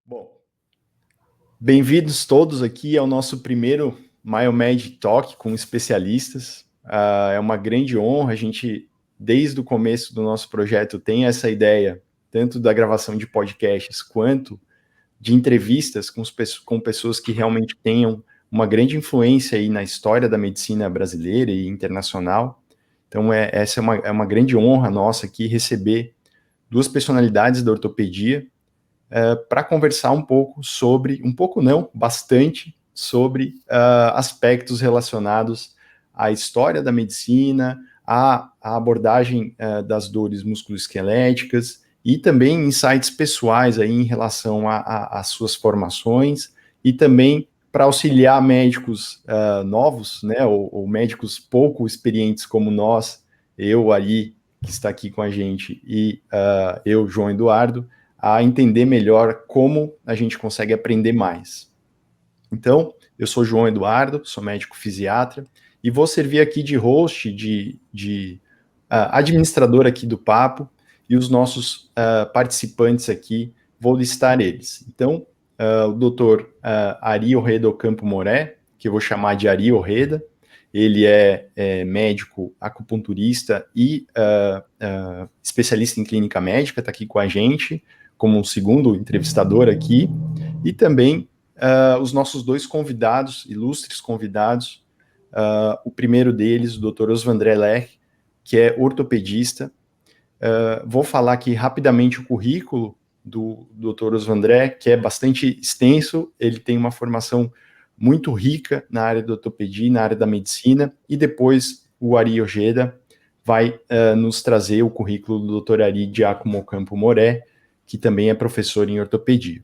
Bom, bem-vindos todos aqui ao nosso primeiro Myomed Talk com especialistas. É uma grande honra, a gente, desde o começo do nosso projeto, tem essa ideia, tanto da gravação de podcasts, quanto de entrevistas com pessoas que realmente tenham uma grande influência aí na história da medicina brasileira e internacional. Então, essa é uma grande honra nossa aqui receber duas personalidades da ortopedia, para conversar um pouco sobre, um pouco não, bastante, sobre aspectos relacionados à história da medicina, à abordagem das dores musculoesqueléticas e também insights pessoais aí em relação às suas formações e também para auxiliar médicos novos, né, ou médicos pouco experientes como nós, eu, Ari, que está aqui com a gente, e eu, João Eduardo, a entender melhor como a gente consegue aprender mais. Então, eu sou João Eduardo, sou médico fisiatra, e vou servir aqui de host, de administrador aqui do papo, e os nossos participantes aqui, vou listar eles. Então, o doutor Ari Orreda Ocampo Moré, que eu vou chamar de Ari Orreda, ele é médico acupunturista e especialista em clínica médica, está aqui com a gente, como um segundo entrevistador aqui, e também os nossos dois convidados, ilustres convidados, o primeiro deles, o Dr. Osvandré Lech, que é ortopedista. Vou falar aqui rapidamente o currículo do Dr. Osvandré, que é bastante extenso, ele tem uma formação muito rica na área da ortopedia, na área da medicina, e depois o Ari Ojeda vai nos trazer o currículo do Dr. Ari Giacomo Campo Moré, que também é professor em ortopedia.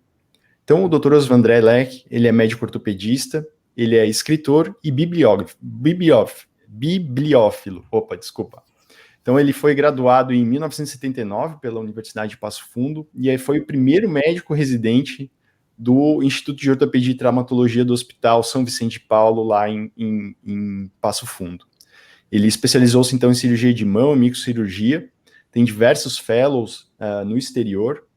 Então, o Dr. Osvandré Lech, ele é médico ortopedista, ele é escritor e bibliófilo. Então, ele foi graduado em 1979 pela Universidade de Passo Fundo e aí foi o primeiro médico residente do Instituto de Ortopedia e Traumatologia do Hospital São Vicente de Paulo, lá em Passo Fundo. Ele especializou-se, então, em cirurgia de mão e microcirurgia, tem diversos fellows no exterior.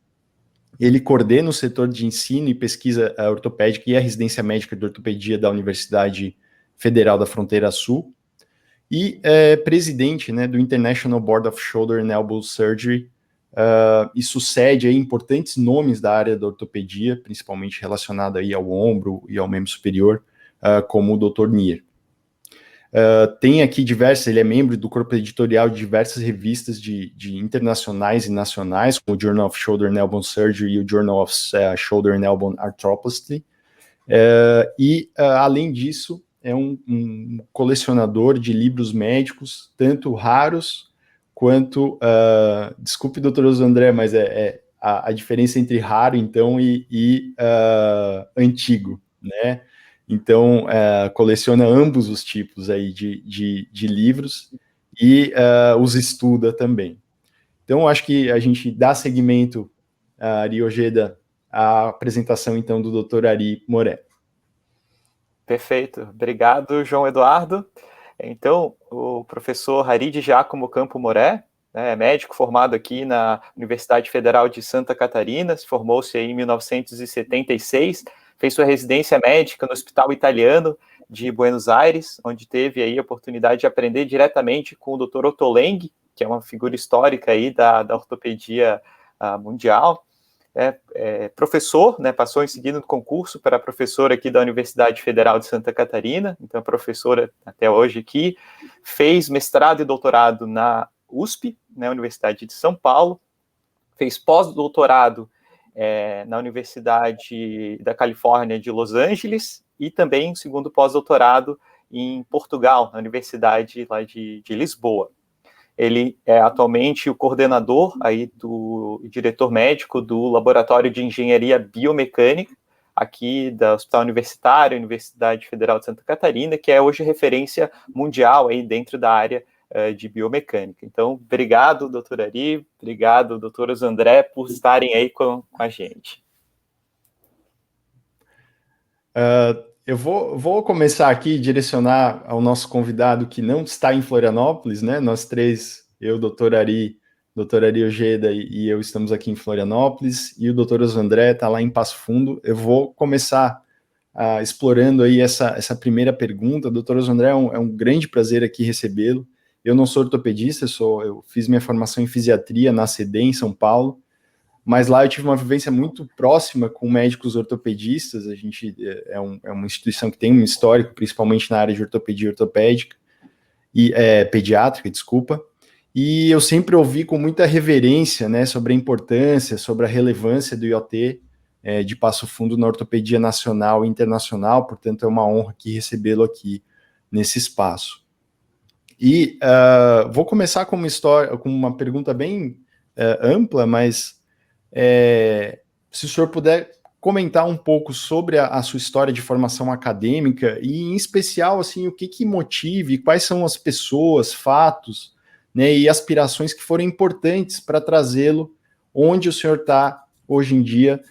Ele coordena o setor de ensino e pesquisa ortopédica e a residência médica de ortopedia da Universidade Federal da Fronteira Sul, e é presidente, né, do International Board of Shoulder and Elbow Surgery, e sucede aí importantes nomes da área da ortopedia, principalmente relacionada aí ao ombro e ao membro superior, como o Dr. Nier. Tem aqui ele é membro do corpo editorial de diversas revistas de internacionais e nacionais, como o Journal of Shoulder and Elbow Surgery e o Journal of Shoulder and Elbow Arthroplasty. Além disso, é um colecionador de livros médicos, tanto raros quanto, desculpe, doutor Osvandré, mas a diferença entre raro, então, e antigo, né? Então, coleciona ambos os tipos aí de livros e os estuda também. Então, acho que a gente dá seguimento, Ari Ojeda, à apresentação, então, do Dr. Ari Moré. Perfeito. Obrigado, João Eduardo. Então, o professor Ari Giacomo Campo Moré, é médico formado aqui na Universidade Federal de Santa Catarina, se formou-se em 1976, fez sua residência médica no Hospital Italiano de Buenos Aires, onde teve aí a oportunidade de aprender diretamente com o Dr. Otto Leng, que é uma figura histórica aí da ortopedia mundial. Professor, né, passou em seguida no concurso para professor aqui da Universidade Federal de Santa Catarina, então professora até hoje aqui, fez mestrado e doutorado na USP, na Universidade de São Paulo, fez pós-doutorado na Universidade da Califórnia de Los Angeles e também segundo pós-doutorado em Portugal, na Universidade lá de Lisboa. Ele é atualmente o coordenador aí do diretor médico do Laboratório de Engenharia Biomecânica aqui do Hospital Universitário, Universidade Federal de Santa Catarina, que é hoje referência mundial aí dentro da área de biomecânica. Então, obrigado, doutor Ari, obrigado, doutor Osvandré, por estarem aí com a gente. Eu vou começar aqui, direcionar ao nosso convidado que não está em Florianópolis, né? Nós três, eu, doutor Ari, doutor Ari Ojeda e eu estamos aqui em Florianópolis, e o doutor Osandré está lá em Passo Fundo. Eu vou começar explorando aí essa primeira pergunta. Doutor Osandré, é um grande prazer aqui recebê-lo. Eu não sou ortopedista, eu fiz minha formação em fisiatria na CD, em São Paulo, mas lá eu tive uma vivência muito próxima com médicos ortopedistas. A gente é uma instituição que tem um histórico, principalmente na área de ortopedia ortopédica, e pediátrica, desculpa, e eu sempre ouvi com muita reverência, né, sobre a importância, sobre a relevância do IoT de Passo Fundo na ortopedia nacional e internacional. Portanto, é uma honra aqui recebê-lo aqui nesse espaço. E vou começar com uma pergunta bem ampla, mas se o senhor puder comentar um pouco sobre a sua história de formação acadêmica e, em especial, assim, o que motive, quais são as pessoas, fatos, né, e aspirações que foram importantes para trazê-lo onde o senhor está hoje em dia,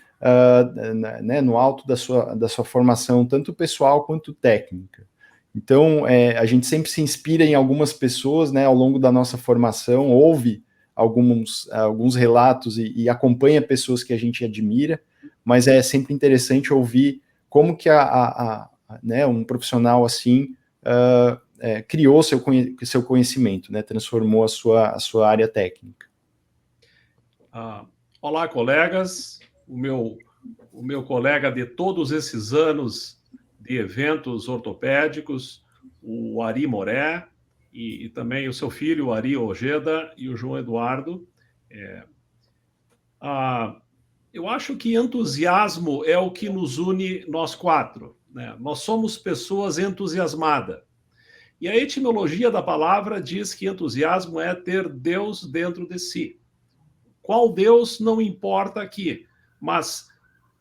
né, no alto da sua formação, tanto pessoal quanto técnica. Então, a gente sempre se inspira em algumas pessoas, né, ao longo da nossa formação, ouve alguns relatos e acompanha pessoas que a gente admira, mas é sempre interessante ouvir como que né, um profissional assim criou seu conhecimento, né, transformou a sua área técnica. Olá, colegas. O meu colega de todos esses anos de eventos ortopédicos, o Ari Moré, e também o seu filho, o Ari Ojeda, e o João Eduardo. Eu acho que entusiasmo é o que nos une nós quatro, né? Nós somos pessoas entusiasmadas. E a etimologia da palavra diz que entusiasmo é ter Deus dentro de si. Qual Deus não importa aqui, mas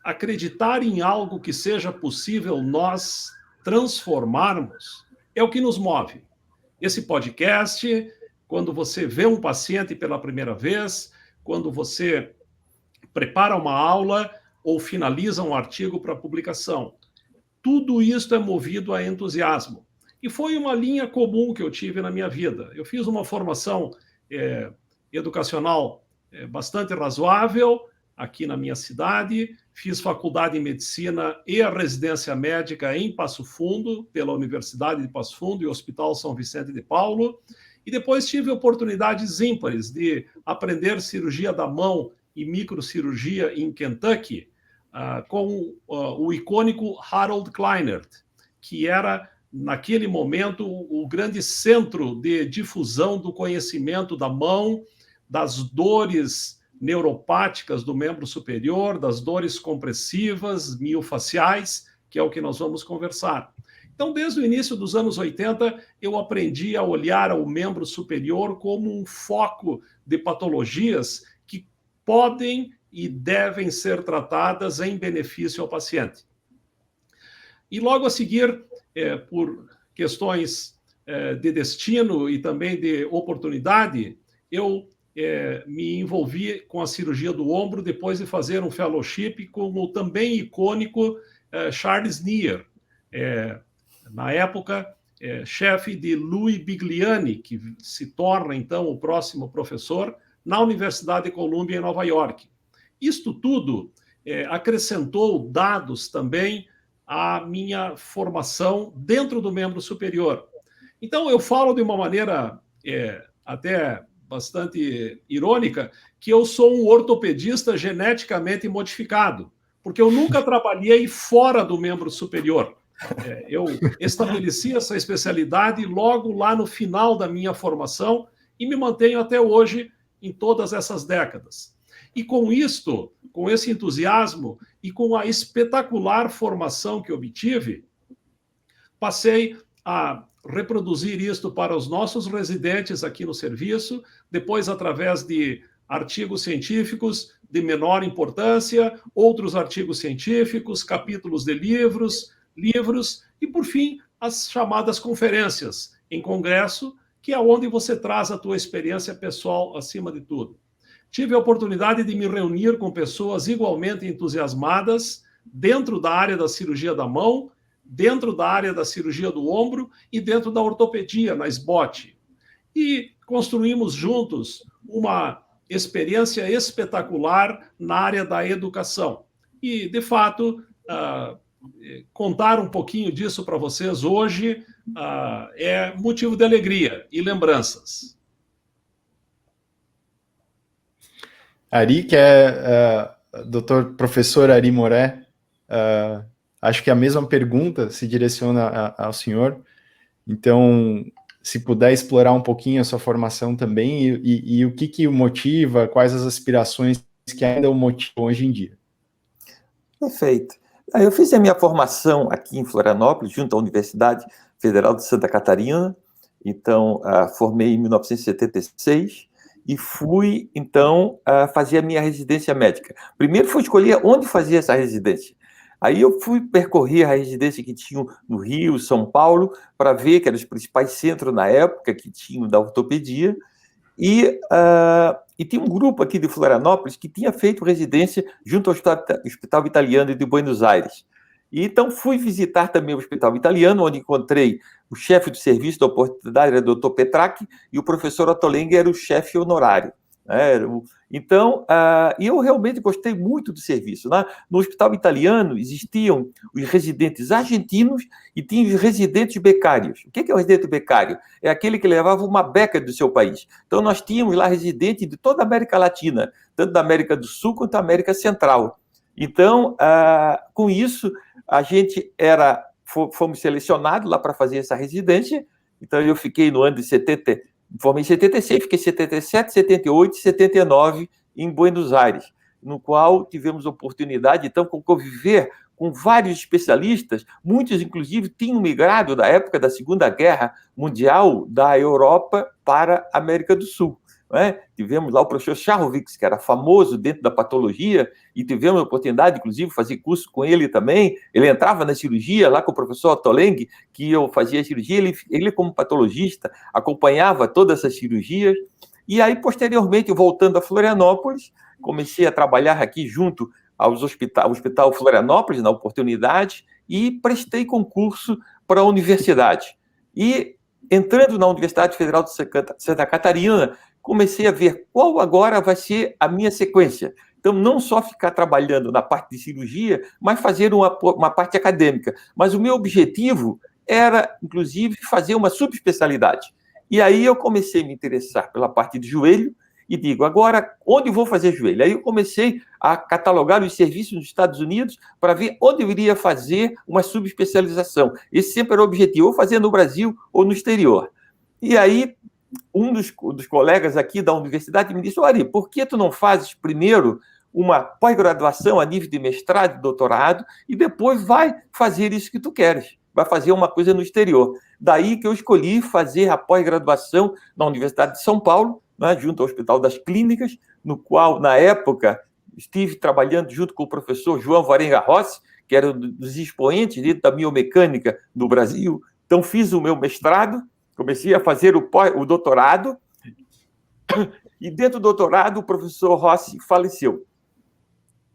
acreditar em algo que seja possível nós transformarmos é o que nos move. Esse podcast, quando você vê um paciente pela primeira vez, quando você prepara uma aula ou finaliza um artigo para publicação. Tudo isso é movido a entusiasmo. E foi uma linha comum que eu tive na minha vida. Eu fiz uma formação educacional bastante razoável aqui na minha cidade, fiz faculdade em medicina e a residência médica em Passo Fundo, pela Universidade de Passo Fundo e Hospital São Vicente de Paulo, e depois tive oportunidades ímpares de aprender cirurgia da mão e microcirurgia em Kentucky, com o icônico Harold Kleinert, que era, naquele momento, o grande centro de difusão do conhecimento da mão, das dores neuropáticas do membro superior, das dores compressivas, miofaciais, que é o que nós vamos conversar. Então, desde o início dos anos 80, eu aprendi a olhar o membro superior como um foco de patologias que podem e devem ser tratadas em benefício ao paciente. E logo a seguir, por questões de destino e também de oportunidade, eu me envolvi com a cirurgia do ombro depois de fazer um fellowship com o também icônico Charles Neer, na época chefe de Louis Bigliani, que se torna então o próximo professor na Universidade de Columbia em Nova York. Isto tudo acrescentou dados também à minha formação dentro do membro superior. Então eu falo de uma maneira até bastante irônica, que eu sou um ortopedista geneticamente modificado, porque eu nunca trabalhei fora do membro superior. Eu estabeleci essa especialidade logo lá no final da minha formação e me mantenho até hoje em todas essas décadas. E com isto, com esse entusiasmo e com a espetacular formação que obtive, passei a reproduzir isto para os nossos residentes aqui no serviço, depois através de artigos científicos de menor importância, outros artigos científicos, capítulos de livros, e, por fim, as chamadas conferências em congresso, que é onde você traz a tua experiência pessoal acima de tudo. Tive a oportunidade de me reunir com pessoas igualmente entusiasmadas dentro da área da cirurgia da mão, dentro da área da cirurgia do ombro e dentro da ortopedia, na SBOT. E construímos juntos uma experiência espetacular na área da educação. E, de fato, contar um pouquinho disso para vocês hoje é motivo de alegria e lembranças. Ari, que é doutor professor Ari Moré, acho que a mesma pergunta se direciona ao senhor. Então, se puder explorar um pouquinho a sua formação também e o que o motiva, quais as aspirações que ainda o motivam hoje em dia. Perfeito. Eu fiz a minha formação aqui em Florianópolis, junto à Universidade Federal de Santa Catarina. Então, formei em 1976 e fui, então, fazer a minha residência médica. Primeiro foi escolher onde fazer essa residência. Aí eu fui percorrer a residência que tinham no Rio, São Paulo, para ver que eram os principais centros na época que tinham da ortopedia. E tinha um grupo aqui de Florianópolis que tinha feito residência junto ao Hospital Italiano de Buenos Aires. E então fui visitar também o Hospital Italiano, onde encontrei o chefe do serviço da oportunidade, era o Dr. Petracchi, e o professor Ottolenghi era o chefe honorário. Então, eu realmente gostei muito do serviço. No Hospital Italiano existiam os residentes argentinos e tinha os residentes becários. O que é o residente becário? É aquele que levava uma beca do seu país. Então, nós tínhamos lá residentes de toda a América Latina, tanto da América do Sul quanto da América Central. Então, com isso, a gente fomos selecionados lá para fazer essa residência. Então, eu fiquei no ano de 70, formei em 76, fiquei em 77, 78 e 79 em Buenos Aires, no qual tivemos oportunidade, então, de conviver com vários especialistas, muitos, inclusive, tinham migrado da época da Segunda Guerra Mundial da Europa para a América do Sul. Tivemos lá o professor Charrovics, que era famoso dentro da patologia, e tivemos a oportunidade, inclusive, de fazer curso com ele também. Ele entrava na cirurgia lá com o professor Ottolenghi, que eu fazia a cirurgia, ele como patologista, acompanhava todas essas cirurgias. E aí, posteriormente, voltando a Florianópolis, comecei a trabalhar aqui junto ao Hospital Florianópolis, na oportunidade, e prestei concurso para a universidade. E, entrando na Universidade Federal de Santa Catarina, comecei a ver qual agora vai ser a minha sequência. Então, não só ficar trabalhando na parte de cirurgia, mas fazer uma parte acadêmica. Mas o meu objetivo era, inclusive, fazer uma subespecialidade. E aí eu comecei a me interessar pela parte de joelho e digo, agora, onde vou fazer joelho? Aí eu comecei a catalogar os serviços nos Estados Unidos para ver onde eu iria fazer uma subespecialização. Esse sempre era o objetivo, ou fazer no Brasil ou no exterior. E aí, um dos colegas aqui da universidade me disse, Ari, por que tu não fazes primeiro uma pós-graduação a nível de mestrado e doutorado e depois vai fazer isso que tu queres, vai fazer uma coisa no exterior. Daí que eu escolhi fazer a pós-graduação na Universidade de São Paulo, junto ao Hospital das Clínicas, no qual, na época, estive trabalhando junto com o professor João Varenga Rossi, que era um dos expoentes dentro da biomecânica do Brasil. Então, fiz o meu mestrado, comecei a fazer o doutorado, e dentro do doutorado o professor Rossi faleceu.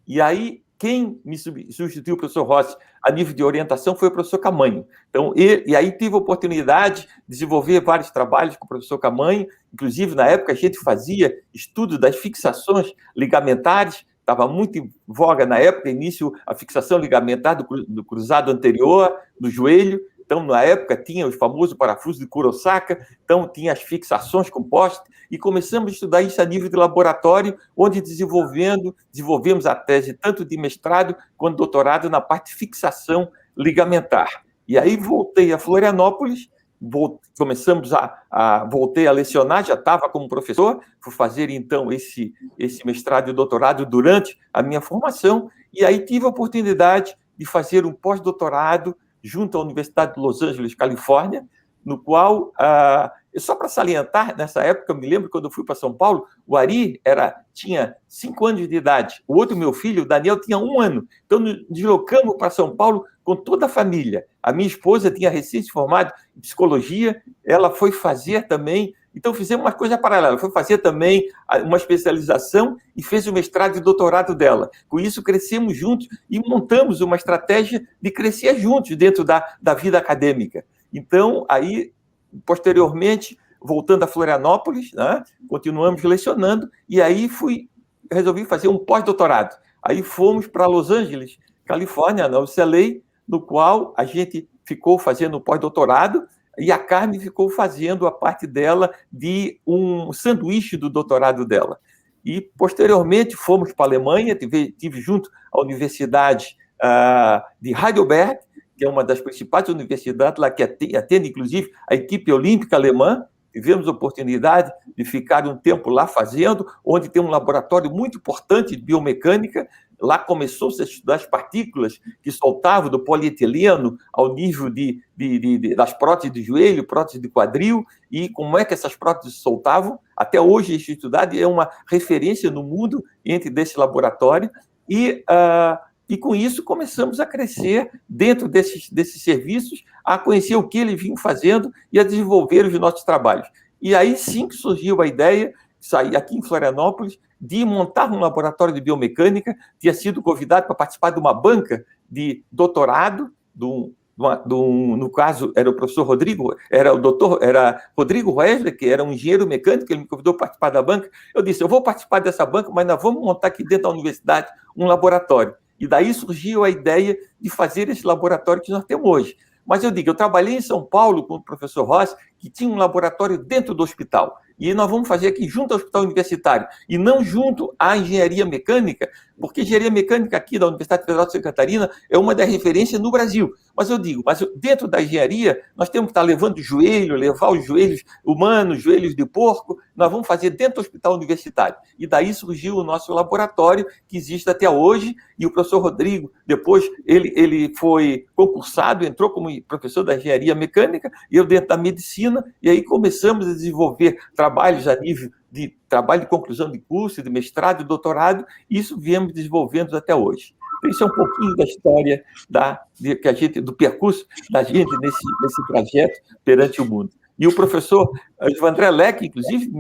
E aí, quem me substituiu o professor Rossi a nível de orientação foi o professor Camanho. Então, e aí tive a oportunidade de desenvolver vários trabalhos com o professor Camanho, inclusive na época a gente fazia estudo das fixações ligamentares, estava muito em voga na época, início a fixação ligamentar do cruzado anterior, do joelho. Então, na época, tinha os famosos parafusos de Kurosaka, então tinha as fixações compostas, e começamos a estudar isso a nível de laboratório, onde desenvolvemos a tese tanto de mestrado quanto doutorado na parte de fixação ligamentar. E aí voltei a Florianópolis, voltei a lecionar, já estava como professor, fui fazer, então, esse mestrado e doutorado durante a minha formação, e aí tive a oportunidade de fazer um pós-doutorado junto à Universidade de Los Angeles, Califórnia, no qual, só para salientar, nessa época, eu me lembro, quando eu fui para São Paulo, o Ari tinha 5 anos de idade, o outro, meu filho, o Daniel, tinha 1 ano. Então, nos deslocamos para São Paulo com toda a família. A minha esposa tinha recém se formado em psicologia, ela foi fazer também, então fizemos uma coisa paralela, foi fazer também uma especialização e fez o mestrado e doutorado dela. Com isso, crescemos juntos e montamos uma estratégia de crescer juntos dentro da vida acadêmica. Então, aí, posteriormente, voltando a Florianópolis, né? Continuamos lecionando, e aí resolvi fazer um pós-doutorado. Aí fomos para Los Angeles, Califórnia, na UCLA, no qual a gente ficou fazendo o pós-doutorado, e a Carmen ficou fazendo a parte dela de um sanduíche do doutorado dela. E, posteriormente, fomos para a Alemanha, tive junto à Universidade de Heidelberg, que é uma das principais universidades lá, que atende, inclusive, a equipe olímpica alemã. Tivemos a oportunidade de ficar um tempo lá fazendo, onde tem um laboratório muito importante de biomecânica. Lá começou-se a estudar as partículas que soltavam do polietileno ao nível das próteses de joelho, próteses de quadril, e como é que essas próteses soltavam. Até hoje, a institudade é uma referência no mundo desse laboratório, e com isso começamos a crescer dentro desses serviços, a conhecer o que eles vinham fazendo e a desenvolver os nossos trabalhos. E aí sim que surgiu a ideia, sair aqui em Florianópolis, de montar um laboratório de biomecânica. Tinha sido convidado para participar de uma banca de doutorado, no caso era o professor Rodrigo, era Rodrigo Wesley, que era um engenheiro mecânico, ele me convidou para participar da banca. Eu disse, eu vou participar dessa banca, mas nós vamos montar aqui dentro da universidade um laboratório. E daí surgiu a ideia de fazer esse laboratório que nós temos hoje. Mas eu digo, eu trabalhei em São Paulo com o professor Rossi, que tinha um laboratório dentro do hospital. E nós vamos fazer aqui junto ao hospital universitário, e não junto à engenharia mecânica, porque engenharia mecânica aqui da Universidade Federal de Santa Catarina é uma das referências no Brasil. Mas eu digo, dentro da engenharia, nós temos que estar levando o joelho, levar os joelhos humanos, joelhos de porco, nós vamos fazer dentro do hospital universitário. E daí surgiu o nosso laboratório, que existe até hoje, e o professor Rodrigo, depois, ele foi concursado, entrou como professor da engenharia mecânica, e eu dentro da medicina, e aí começamos a desenvolver trabalhos a nível de trabalho de conclusão de curso, de mestrado e doutorado, e isso viemos desenvolvendo até hoje. Então, isso é um pouquinho da história do percurso da gente nesse trajeto perante o mundo. E o professor André Leque, inclusive,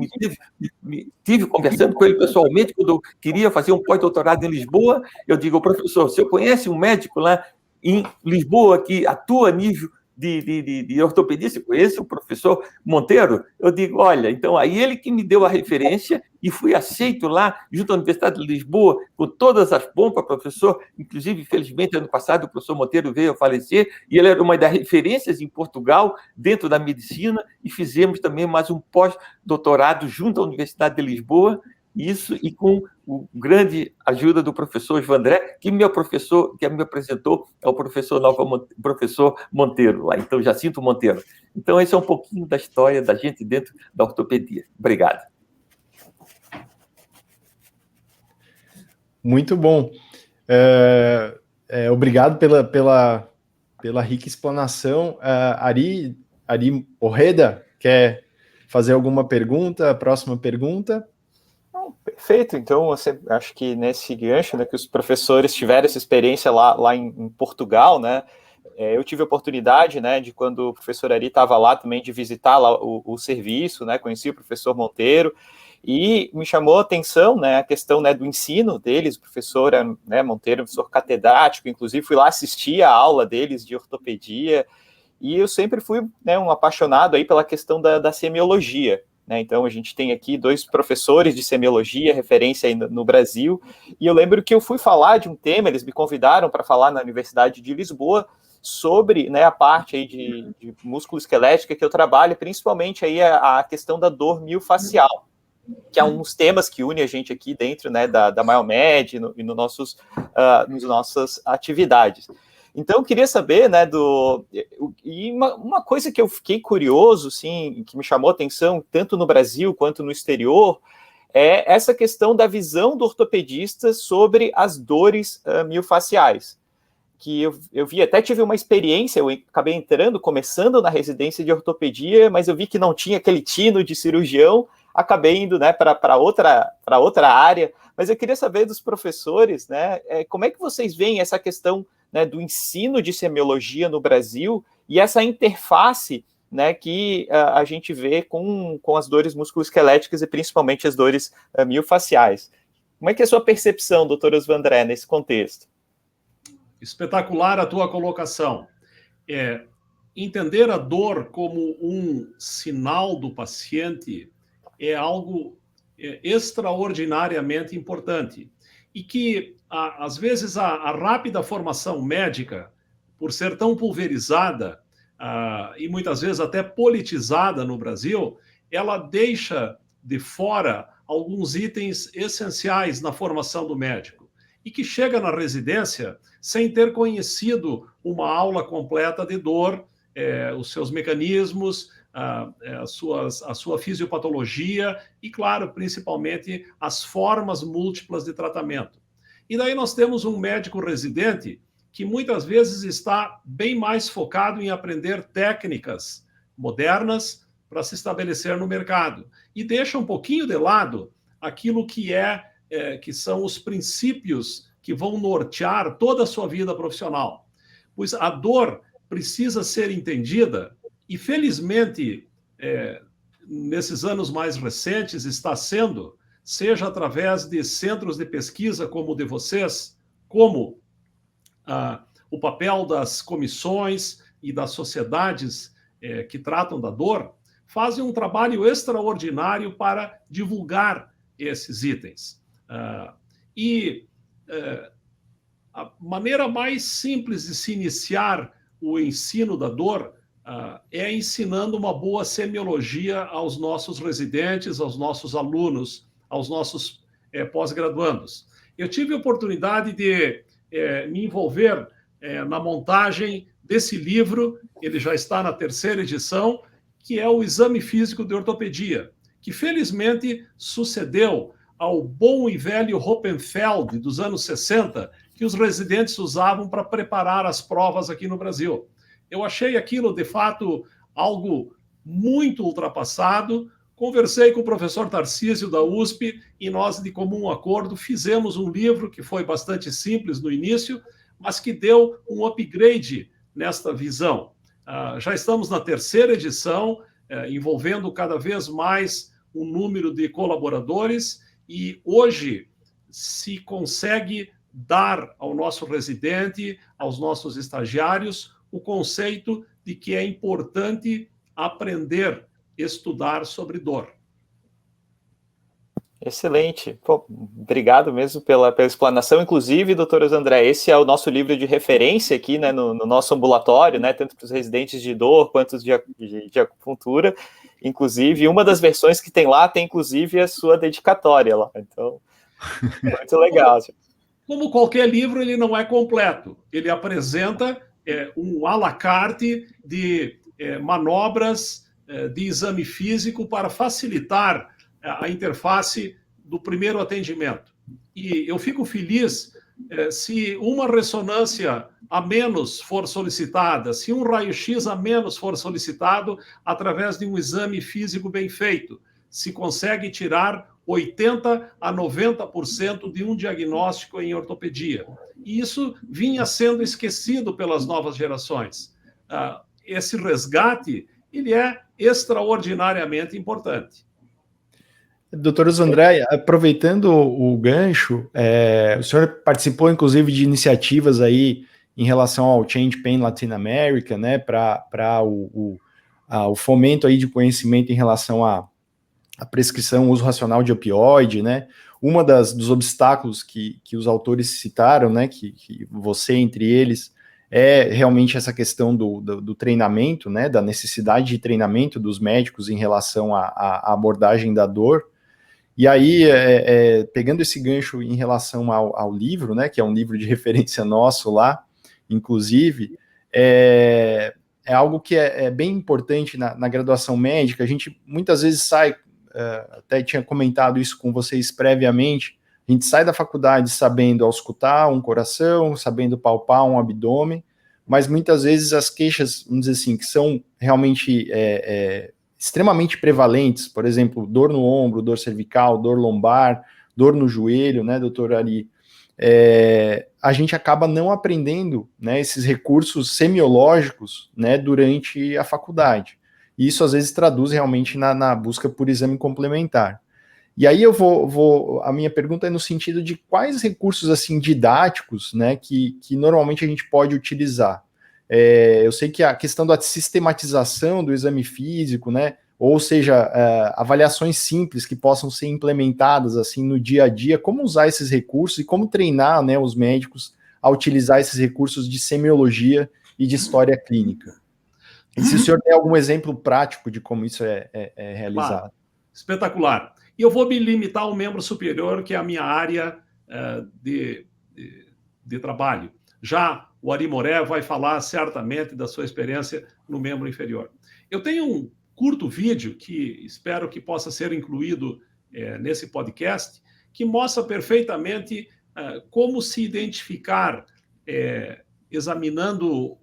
tive conversando com ele pessoalmente, quando eu queria fazer um pós-doutorado em Lisboa. Eu digo, professor, o senhor conhece um médico lá em Lisboa que atua a nível de ortopedia? Você conhece o professor Monteiro? Eu digo, olha, então aí ele que me deu a referência e fui aceito lá, junto à Universidade de Lisboa, com todas as pompas, professor. Inclusive, infelizmente, ano passado, o professor Monteiro veio a falecer, e ele era uma das referências em Portugal, dentro da medicina, e fizemos também mais um pós-doutorado junto à Universidade de Lisboa, isso, e com a grande ajuda do professor Vandré, que me apresentou ao professor Monteiro, lá, então, Jacinto Monteiro. Então, esse é um pouquinho da história da gente dentro da ortopedia. Obrigado. Muito bom. Obrigado pela rica explanação. Ari Orreda, quer fazer alguma pergunta? A próxima pergunta? Perfeito. Então, acho que nesse gancho, né, que os professores tiveram essa experiência lá em Portugal, né? Eu tive a oportunidade, né, de quando o professor Ari estava lá também, de visitar lá o serviço, né? Conheci o professor Monteiro, e me chamou a atenção, né, a questão, né, do ensino deles. O professor, né, Monteiro, professor catedrático, inclusive fui lá assistir a aula deles de ortopedia, e eu sempre fui, né, um apaixonado aí pela questão da semiologia, né? Então a gente tem aqui 2 professores de semiologia, referência aí no Brasil, e eu lembro que eu fui falar de um tema, eles me convidaram para falar na Universidade de Lisboa, sobre, né, a parte aí de músculo esquelética que eu trabalho, principalmente aí a questão da dor miofascial, que é um dos temas que une a gente aqui dentro, né, da Myomed e nas nossas atividades. Então, eu queria saber, né, e uma coisa que eu fiquei curioso, sim, que me chamou a atenção, tanto no Brasil quanto no exterior, é essa questão da visão do ortopedista sobre as dores miofaciais. Que eu vi, até tive uma experiência, eu acabei começando na residência de ortopedia, mas eu vi que não tinha aquele tino de cirurgião, acabei indo, né, para outra área. Mas eu queria saber dos professores, né, como é que vocês veem essa questão, né, do ensino de semiologia no Brasil e essa interface, né, que a gente vê com as dores musculoesqueléticas e principalmente as dores miofaciais. Como é que é a sua percepção, doutor Osvandré, nesse contexto? Espetacular a tua colocação. entender a dor como um sinal do paciente é algo extraordinariamente importante. E que, às vezes, a rápida formação médica, por ser tão pulverizada e muitas vezes até politizada no Brasil, ela deixa de fora alguns itens essenciais na formação do médico e que chega na residência sem ter conhecido uma aula completa de dor, os seus mecanismos, a sua fisiopatologia e, claro, principalmente as formas múltiplas de tratamento. E daí nós temos um médico residente que muitas vezes está bem mais focado em aprender técnicas modernas para se estabelecer no mercado e deixa um pouquinho de lado aquilo que são os princípios que vão nortear toda a sua vida profissional. Pois a dor precisa ser entendida e, felizmente, nesses anos mais recentes, está sendo, seja através de centros de pesquisa como o de vocês, como o papel das comissões e das sociedades que tratam da dor, fazem um trabalho extraordinário para divulgar esses itens. A maneira mais simples de se iniciar o ensino da dor é ensinando uma boa semiologia aos nossos residentes, aos nossos alunos, aos nossos pós-graduandos. Eu tive a oportunidade de me envolver na montagem desse livro, ele já está na 3ª edição, que é o Exame Físico de Ortopedia, que felizmente sucedeu ao bom e velho Hoppenfeld dos anos 60, que os residentes usavam para preparar as provas aqui no Brasil. Eu achei aquilo, de fato, algo muito ultrapassado. Conversei com o professor Tarcísio da USP e nós, de comum acordo, fizemos um livro que foi bastante simples no início, mas que deu um upgrade nesta visão. Já estamos na 3ª edição, envolvendo cada vez mais um número de colaboradores e hoje se consegue dar ao nosso residente, aos nossos estagiários, o conceito de que é importante aprender, estudar sobre dor. Excelente. Pô, obrigado mesmo pela explanação. Inclusive, doutor André, esse é o nosso livro de referência aqui, né, no nosso ambulatório, né, tanto para os residentes de dor quanto de acupuntura. Inclusive, uma das versões que tem lá tem, inclusive, a sua dedicatória lá. Então, muito legal. Como qualquer livro, ele não é completo. Ele apresenta um à la carte de manobras de exame físico para facilitar a interface do primeiro atendimento. E eu fico feliz se uma ressonância a menos for solicitada, se um raio-x a menos for solicitado através de um exame físico bem feito, se consegue tirar 80% a 90% de um diagnóstico em ortopedia. E isso vinha sendo esquecido pelas novas gerações. Esse resgate, ele é extraordinariamente importante. Doutor André, aproveitando o gancho, o senhor participou, inclusive, de iniciativas aí em relação ao Change Pain Latin America, né, para o fomento aí de conhecimento em relação à prescrição, uso racional de opioide, né? Uma dos obstáculos que os autores citaram, né, que você entre eles, é realmente essa questão do treinamento, né, da necessidade de treinamento dos médicos em relação à abordagem da dor. E aí, pegando esse gancho em relação ao livro, né, que é um livro de referência nosso lá, inclusive, é algo que é bem importante na graduação médica. A gente muitas vezes sai, até tinha comentado isso com vocês previamente, a gente sai da faculdade sabendo auscultar um coração, sabendo palpar um abdômen, mas muitas vezes as queixas, vamos dizer assim, que são realmente extremamente prevalentes, por exemplo, dor no ombro, dor cervical, dor lombar, dor no joelho, né, doutor Ari? A gente acaba não aprendendo, né, esses recursos semiológicos, né, durante a faculdade. E isso às vezes traduz realmente na busca por exame complementar. E aí a minha pergunta é no sentido de quais recursos assim didáticos, né, que normalmente a gente pode utilizar. Eu sei que a questão da sistematização do exame físico, né, ou seja, avaliações simples que possam ser implementadas assim no dia a dia, como usar esses recursos e como treinar, né, os médicos a utilizar esses recursos de semiologia e de história clínica. E se o senhor tem algum exemplo prático de como isso é realizado? Claro. Espetacular. E eu vou me limitar ao membro superior, que é a minha área de trabalho. Já o Ari Moré vai falar certamente da sua experiência no membro inferior. Eu tenho um curto vídeo que espero que possa ser incluído nesse podcast, que mostra perfeitamente como se identificar, examinando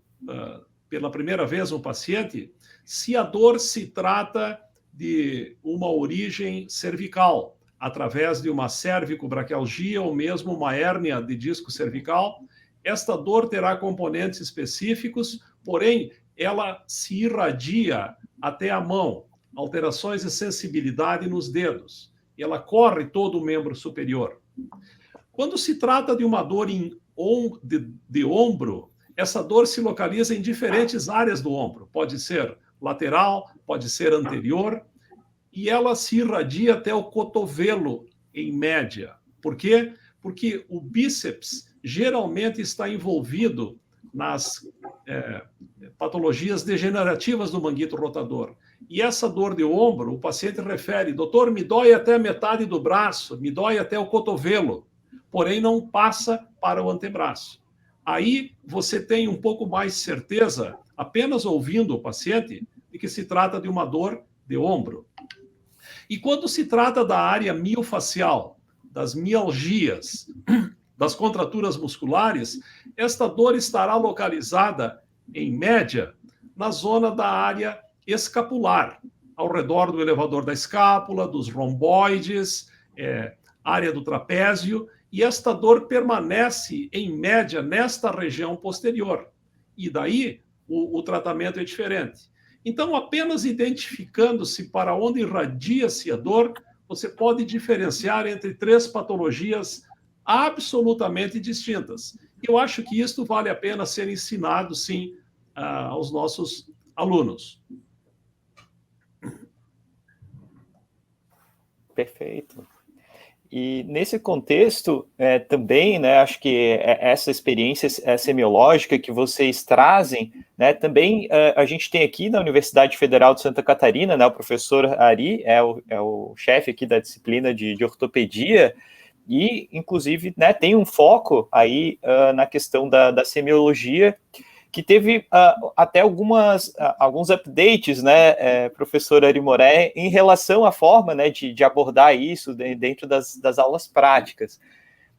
pela primeira vez um paciente, se a dor se trata de uma origem cervical, através de uma cervicobraquialgia ou mesmo uma hérnia de disco cervical. Esta dor terá componentes específicos, porém, ela se irradia até a mão, alterações de sensibilidade nos dedos. E ela corre todo o membro superior. Quando se trata de uma dor de ombro, essa dor se localiza em diferentes áreas do ombro. Pode ser lateral, pode ser anterior, e ela se irradia até o cotovelo, em média. Por quê? Porque o bíceps geralmente está envolvido nas patologias degenerativas do manguito rotador. E essa dor de ombro, o paciente refere: doutor, me dói até a metade do braço, me dói até o cotovelo, porém não passa para o antebraço. Aí você tem um pouco mais certeza, apenas ouvindo o paciente, de que se trata de uma dor de ombro. E quando se trata da área miofacial, das mialgias, das contraturas musculares, esta dor estará localizada, em média, na zona da área escapular, ao redor do elevador da escápula, dos romboides, área do trapézio, e esta dor permanece, em média, nesta região posterior. E daí, o tratamento é diferente. Então, apenas identificando-se para onde irradia-se a dor, você pode diferenciar entre 3 patologias absolutamente distintas. Eu acho que isto vale a pena ser ensinado, sim, aos nossos alunos. Perfeito. E nesse contexto, também, né, acho que essa experiência semiológica que vocês trazem, né, também a gente tem aqui na Universidade Federal de Santa Catarina, né, o professor Ari é o chefe aqui da disciplina de ortopedia, e, inclusive, né, tem um foco aí na questão da semiologia, que teve até alguns updates, né, professor Ari Moré, em relação à forma, né, de abordar isso dentro das aulas práticas.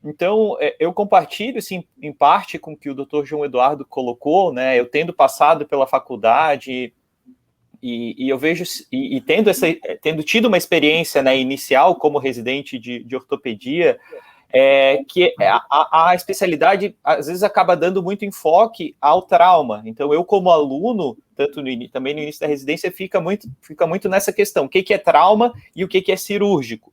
Então, eu compartilho, assim, em parte com o que o Dr. João Eduardo colocou, né, eu tendo passado pela faculdade e eu vejo, e tendo tido uma experiência, né, inicial como residente de ortopedia, que a especialidade, às vezes, acaba dando muito enfoque ao trauma. Então, eu, como aluno, também no início da residência, fica muito nessa questão, o que é trauma e o que é cirúrgico.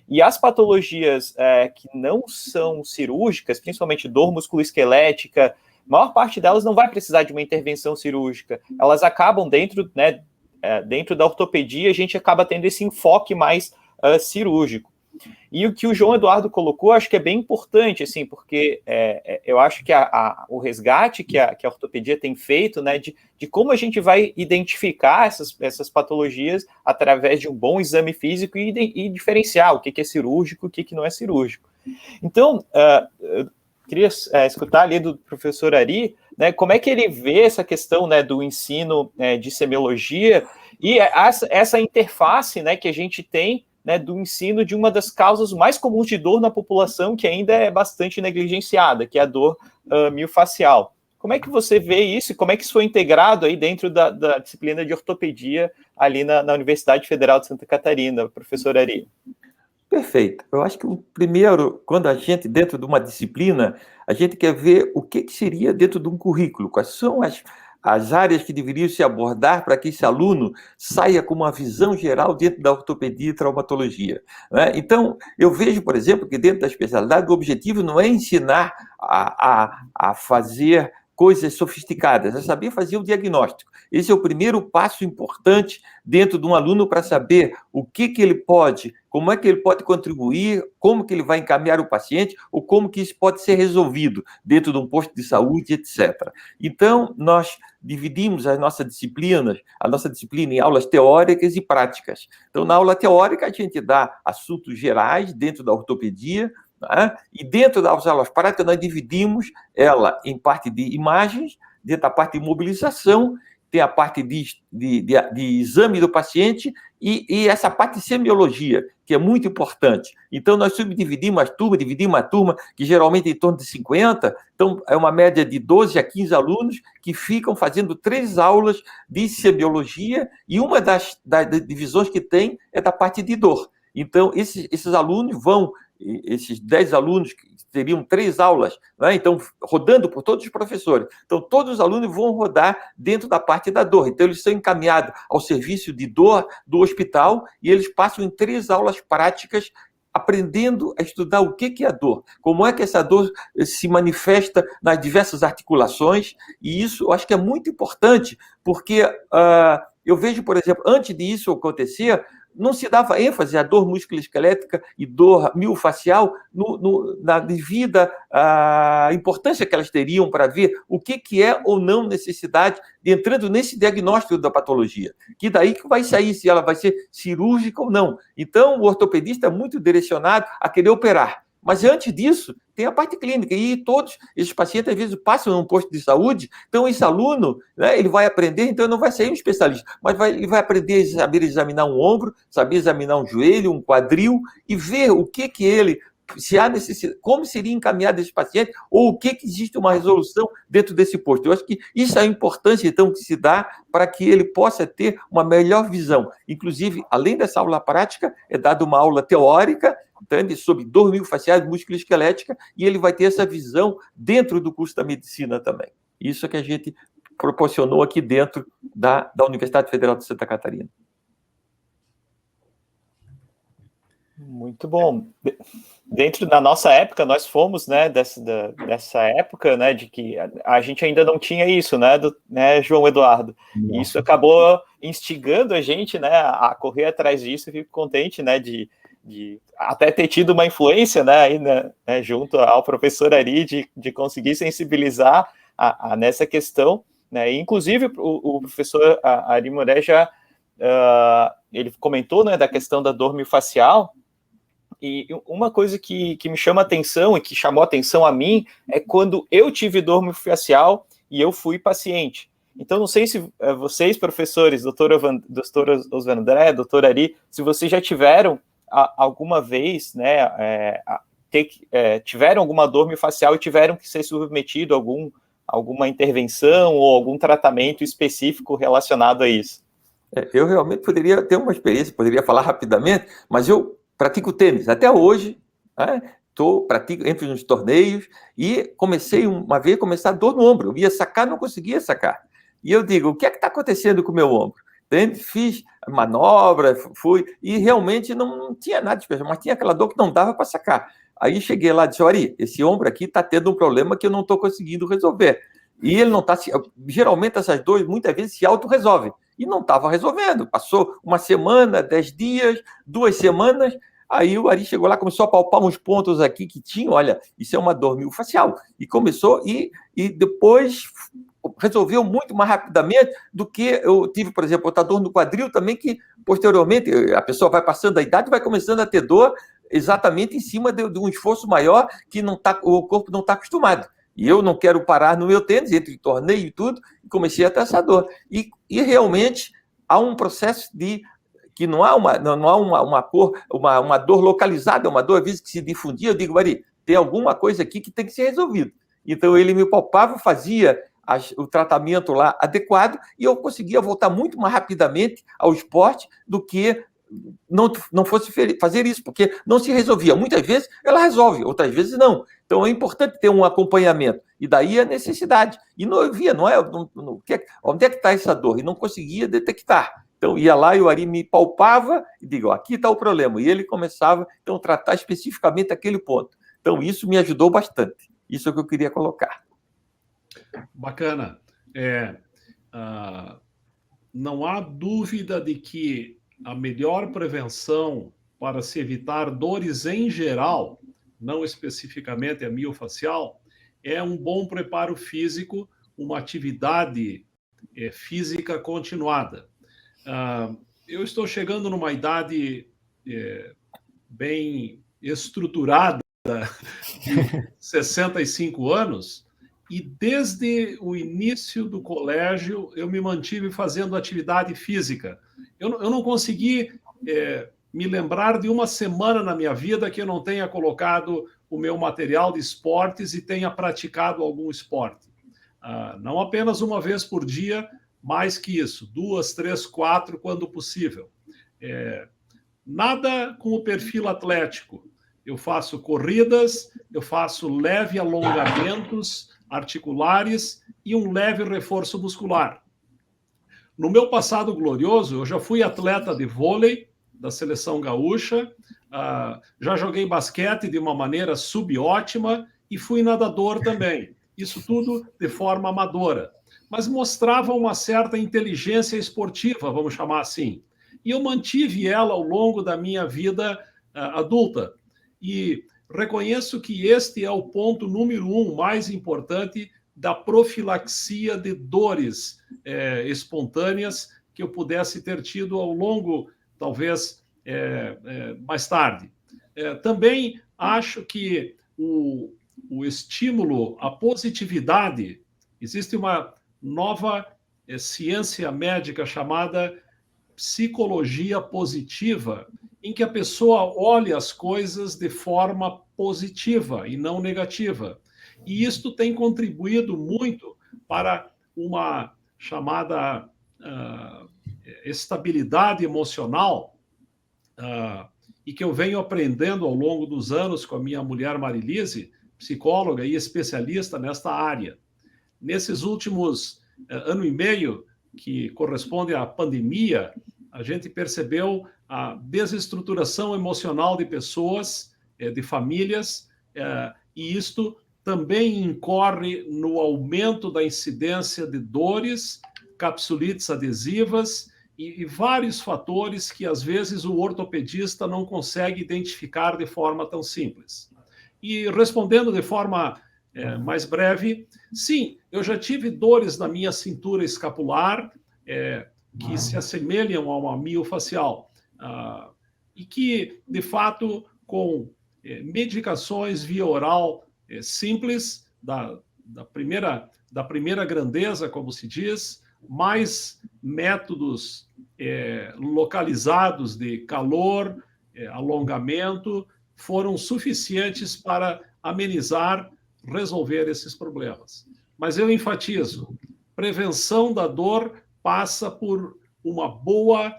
E as patologias que não são cirúrgicas, principalmente dor musculoesquelética, a maior parte delas não vai precisar de uma intervenção cirúrgica. Elas acabam dentro da ortopedia, a gente acaba tendo esse enfoque mais cirúrgico. E o que o João Eduardo colocou, acho que é bem importante, assim, porque eu acho que o resgate que a ortopedia tem feito, né, de como a gente vai identificar essas patologias através de um bom exame físico e diferenciar o que é cirúrgico e o que não é cirúrgico. Então, eu queria escutar ali do professor Ari, né, como é que ele vê essa questão, né, do ensino de semiologia e essa interface, né, que a gente tem, né, do ensino de uma das causas mais comuns de dor na população, que ainda é bastante negligenciada, que é a dor miofacial. Como é que você vê isso e como é que isso foi integrado aí dentro da disciplina de ortopedia ali na Universidade Federal de Santa Catarina, professor Ari? Perfeito. Eu acho que o primeiro, quando a gente, dentro de uma disciplina, a gente quer ver o que seria dentro de um currículo, quais são as áreas que deveriam se abordar para que esse aluno saia com uma visão geral dentro da ortopedia e traumatologia, né? Então, eu vejo, por exemplo, que dentro da especialidade o objetivo não é ensinar a fazer coisas sofisticadas, é saber fazer o diagnóstico. Esse é o primeiro passo importante dentro de um aluno para saber o que ele pode, como é que ele pode contribuir, como que ele vai encaminhar o paciente, ou como que isso pode ser resolvido dentro de um posto de saúde, etc. Então, nós dividimos a nossa disciplina em aulas teóricas e práticas. Então, na aula teórica, a gente dá assuntos gerais dentro da ortopedia, né? E dentro das aulas práticas, nós dividimos ela em parte de imagens, dentro da parte de mobilização, tem a parte de exame do paciente e essa parte de semiologia, que é muito importante. Então, nós subdividimos a turma, que geralmente é em torno de 50, então é uma média de 12 a 15 alunos que ficam fazendo 3 aulas de semiologia, e uma das divisões que tem é da parte de dor. Então, esses alunos vão, esses 10 alunos que teriam 3 aulas, né? Então, rodando por todos os professores. Então, todos os alunos vão rodar dentro da parte da dor. Então, eles são encaminhados ao serviço de dor do hospital e eles passam em 3 aulas práticas aprendendo a estudar o que é a dor, como é que essa dor se manifesta nas diversas articulações, e isso eu acho que é muito importante, porque eu vejo, por exemplo, antes disso acontecer, não se dava ênfase à dor musculoesquelética e dor miofacial na devida importância que elas teriam para ver o que é ou não necessidade de entrando nesse diagnóstico da patologia, que daí que vai sair se ela vai ser cirúrgica ou não. Então, o ortopedista é muito direcionado a querer operar. Mas antes disso, tem a parte clínica, e todos esses pacientes, às vezes, passam num posto de saúde, então esse aluno, né, ele vai aprender, então não vai ser um especialista, mas ele vai aprender a saber examinar um ombro, saber examinar um joelho, um quadril, e ver o que ele, se há necessidade, como seria encaminhado esse paciente, ou o que existe uma resolução dentro desse posto. Eu acho que isso é a importância, então, que se dá para que ele possa ter uma melhor visão. Inclusive, além dessa aula prática, é dada uma aula teórica, entende? Sobre dor miofacial, musculoesquelética, e ele vai ter essa visão dentro do curso da medicina também. Isso é que a gente proporcionou aqui dentro da Universidade Federal de Santa Catarina. Muito bom. Dentro da nossa época, nós fomos, né, dessa época, né, de que a gente ainda não tinha isso, né, João Eduardo? E isso acabou instigando a gente, né, a correr atrás disso, e fico contente, né, de até ter tido uma influência, né, aí, né, junto ao professor Ari, de conseguir sensibilizar nessa questão, né, e, inclusive o professor Ari Moré já, ele comentou, né, da questão da dor miofacial, e uma coisa que me chama atenção e que chamou atenção a mim é quando eu tive dor miofacial e eu fui paciente. Então, não sei se vocês, professores, doutor Osvandré, doutor Ari, se vocês já tiveram alguma vez, né, tiveram alguma dor miofacial e tiveram que ser submetido a alguma intervenção ou algum tratamento específico relacionado a isso. Eu realmente poderia ter uma experiência, poderia falar rapidamente, mas eu pratico tênis até hoje, né? Pratico, entro nos torneios, e comecei uma vez a dor no ombro. Eu ia sacar, não conseguia sacar. E eu digo, o que é que está acontecendo com o meu ombro? Fiz manobra, fui, e realmente não tinha nada especial, mas tinha aquela dor que não dava para sacar. Aí cheguei lá e disse, Ari, esse ombro aqui está tendo um problema que eu não estou conseguindo resolver. E ele não está... Geralmente essas dores muitas vezes se auto-resolvem. E não estava resolvendo. Passou uma semana, 10 dias, 2 semanas... Aí o Ari chegou lá, começou a palpar uns pontos aqui que tinha, olha, isso é uma dor miofacial. E começou, e depois resolveu muito mais rapidamente do que eu tive, por exemplo, outra dor no quadril também, que posteriormente a pessoa vai passando a idade e vai começando a ter dor exatamente em cima de um esforço maior que o corpo não está acostumado. E eu não quero parar no meu tênis, entre torneio e tudo, e comecei a ter essa dor. E realmente há um processo que não há uma dor localizada, uma dor, às vezes, que se difundia. Eu digo, Ari, tem alguma coisa aqui que tem que ser resolvido. Então, ele me palpava, fazia o tratamento lá adequado, e eu conseguia voltar muito mais rapidamente ao esporte do que não fosse fazer isso, porque não se resolvia. Muitas vezes ela resolve, outras vezes não. Então, é importante ter um acompanhamento. E daí a necessidade. E não havia, onde é que está essa dor? E não conseguia detectar. Então, ia lá e o Ari me palpava e digo, aqui está o problema. E ele começava, então, a tratar especificamente aquele ponto. Então, isso me ajudou bastante. Isso é o que eu queria colocar. Bacana. Não há dúvida de que a melhor prevenção para se evitar dores em geral, não especificamente a miofacial, é um bom preparo físico, uma atividade física continuada. Eu estou chegando numa idade bem estruturada, de 65 anos, e desde o início do colégio eu me mantive fazendo atividade física. Eu não consegui me lembrar de uma semana na minha vida que eu não tenha colocado o meu material de esportes e tenha praticado algum esporte. Não apenas uma vez por dia, mais que isso, 2, 3, 4, quando possível. Nada com o perfil atlético. Eu faço corridas, eu faço leve alongamentos articulares e um leve reforço muscular. No meu passado glorioso, eu já fui atleta de vôlei da seleção gaúcha, já joguei basquete de uma maneira subótima e fui nadador também. Isso tudo de forma amadora, mas mostrava uma certa inteligência esportiva, vamos chamar assim. E eu mantive ela ao longo da minha vida adulta. E reconheço que este é o ponto número 1 mais importante da profilaxia de dores espontâneas que eu pudesse ter tido ao longo, talvez, mais tarde. Também acho que o estímulo à positividade, existe uma nova ciência médica chamada psicologia positiva, em que a pessoa olha as coisas de forma positiva e não negativa. E isto tem contribuído muito para uma chamada estabilidade emocional, e que eu venho aprendendo ao longo dos anos com a minha mulher Marilise, psicóloga e especialista nesta área. Nesses últimos ano e meio, que corresponde à pandemia, a gente percebeu a desestruturação emocional de pessoas, de famílias, e isto também incorre no aumento da incidência de dores, capsulites adesivas e vários fatores que, às vezes, o ortopedista não consegue identificar de forma tão simples. E respondendo de forma mais breve, sim, eu já tive dores na minha cintura escapular, que se assemelham a uma miofacial, e que, de fato, com medicações via oral simples, da primeira grandeza, como se diz, mais métodos localizados de calor, alongamento, foram suficientes para amenizar, resolver esses problemas. Mas eu enfatizo, prevenção da dor passa por uma boa,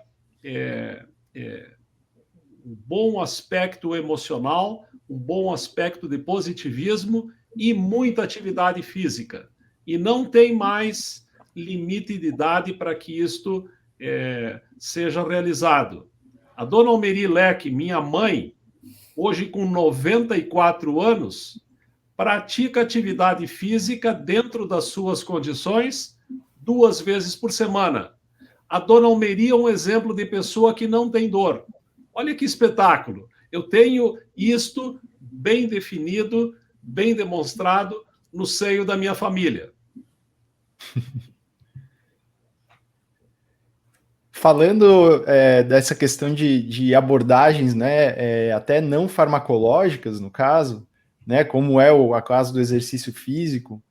um bom aspecto emocional, um bom aspecto de positivismo e muita atividade física. E não tem mais limite de idade para que isto seja realizado. A dona Almeri Leque, minha mãe, hoje com 94 anos, pratica atividade física dentro das suas condições 2 vezes por semana. A dona Almeri é um exemplo de pessoa que não tem dor. Olha que espetáculo. Eu tenho isto bem definido, bem demonstrado no seio da minha família. Falando dessa questão de abordagens, né, até não farmacológicas, no caso, né, como é o caso do exercício físico,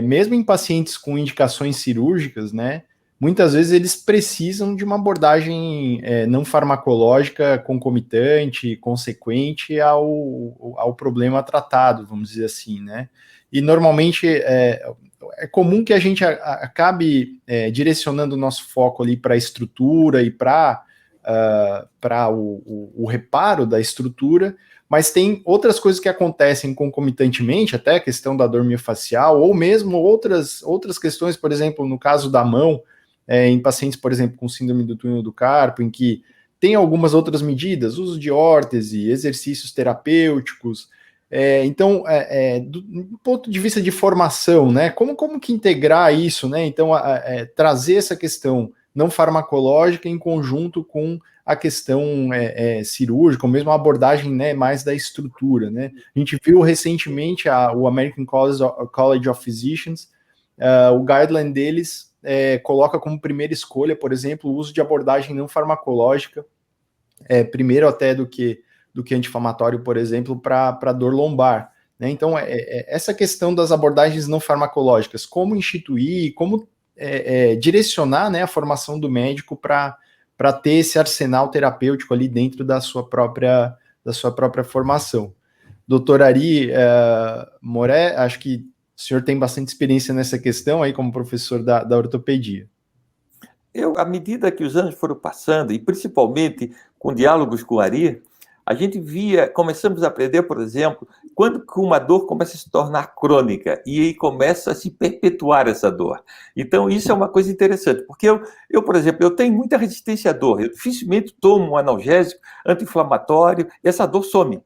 mesmo em pacientes com indicações cirúrgicas, né, muitas vezes eles precisam de uma abordagem não farmacológica concomitante, consequente ao problema tratado, vamos dizer assim, né, e normalmente é comum que a gente acabe direcionando o nosso foco ali para a estrutura e para o reparo da estrutura, mas tem outras coisas que acontecem concomitantemente, até a questão da dor miofacial, ou mesmo outras questões, por exemplo, no caso da mão, em pacientes, por exemplo, com síndrome do túnel do carpo, em que tem algumas outras medidas, uso de órtese, exercícios terapêuticos, Então, do ponto de vista de formação, né, como que integrar isso, né? Então, trazer essa questão não farmacológica em conjunto com a questão cirúrgica, ou mesmo a abordagem, né, mais da estrutura, né? A gente viu recentemente o American College of Physicians, o guideline deles coloca como primeira escolha, por exemplo, o uso de abordagem não farmacológica, primeiro até do que anti-inflamatório, por exemplo, para dor lombar, né? Então, essa questão das abordagens não farmacológicas, como instituir, como direcionar, né, a formação do médico para ter esse arsenal terapêutico ali dentro da sua própria formação. Doutor Ari Moré, acho que o senhor tem bastante experiência nessa questão aí como professor da ortopedia. À medida que os anos foram passando, e principalmente com diálogos com o Ari, a gente começamos a aprender, por exemplo, quando uma dor começa a se tornar crônica e aí começa a se perpetuar essa dor. Então, isso é uma coisa interessante, porque eu, por exemplo, eu tenho muita resistência à dor, eu dificilmente tomo um analgésico anti-inflamatório e essa dor some.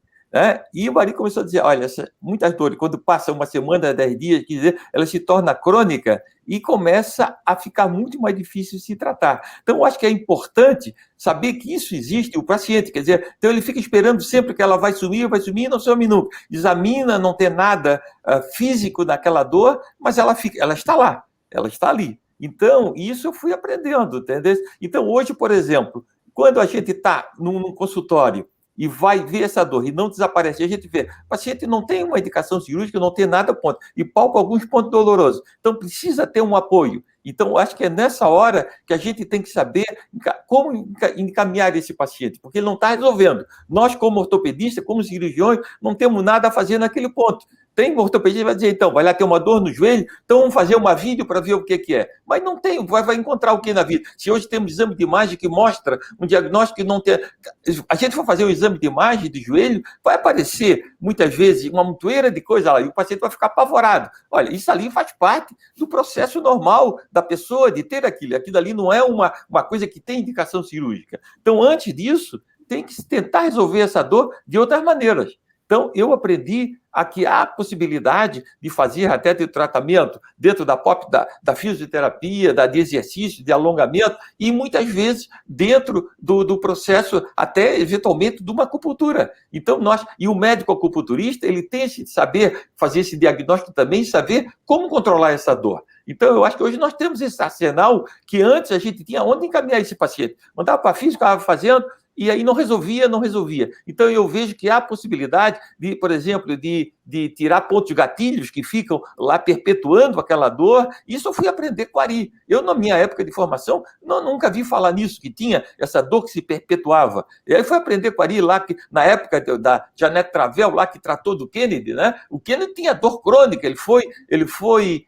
E o Ari começou a dizer, olha, muitas dores, quando passa uma semana, 10 dias, 15 dias, ela se torna crônica e começa a ficar muito mais difícil de se tratar. Então, eu acho que é importante saber que isso existe, o paciente, quer dizer, então ele fica esperando sempre que ela vai sumir e não some nunca. Examina, não tem nada físico naquela dor, mas ela está lá, ela está ali. Então, isso eu fui aprendendo, entendeu? Então, hoje, por exemplo, quando a gente está num consultório e vai ver essa dor e não desaparece, a gente vê, o paciente não tem uma indicação cirúrgica, não tem nada, ponto, e palpa alguns pontos dolorosos. Então, precisa ter um apoio. Então, acho que é nessa hora que a gente tem que saber como encaminhar esse paciente, porque ele não está resolvendo. Nós, como ortopedistas, como cirurgiões, não temos nada a fazer naquele ponto. Tem um ortopedista que vai dizer, então, vai lá ter uma dor no joelho, então vamos fazer uma vídeo para ver o que é. Mas não tem, vai encontrar o que na vida? Se hoje temos exame de imagem que mostra um diagnóstico que não tem... A gente for fazer um exame de imagem de joelho, vai aparecer, muitas vezes, uma montoeira de coisa lá, e o paciente vai ficar apavorado. Olha, isso ali faz parte do processo normal da pessoa de ter aquilo. Aquilo ali não é uma coisa que tem indicação cirúrgica. Então, antes disso, tem que tentar resolver essa dor de outras maneiras. Então, eu aprendi que há a possibilidade de fazer até de tratamento dentro da fisioterapia, de exercício, de alongamento, e muitas vezes dentro do processo, até eventualmente, de uma acupuntura. Então, e o médico acupunturista, ele tem que saber fazer esse diagnóstico também, saber como controlar essa dor. Então, eu acho que hoje nós temos esse arsenal que antes a gente tinha onde encaminhar esse paciente. Mandava para a física, estava fazendo, e aí não resolvia. Então, eu vejo que há a possibilidade de, por exemplo, de tirar pontos gatilhos que ficam lá perpetuando aquela dor. Isso eu fui aprender com o Ari. Eu, na minha época de formação, nunca vi falar nisso, que tinha essa dor que se perpetuava. E aí fui aprender com o Ari lá, que, na época da Janet Travell, lá que tratou do Kennedy, né? O Kennedy tinha dor crônica, ele foi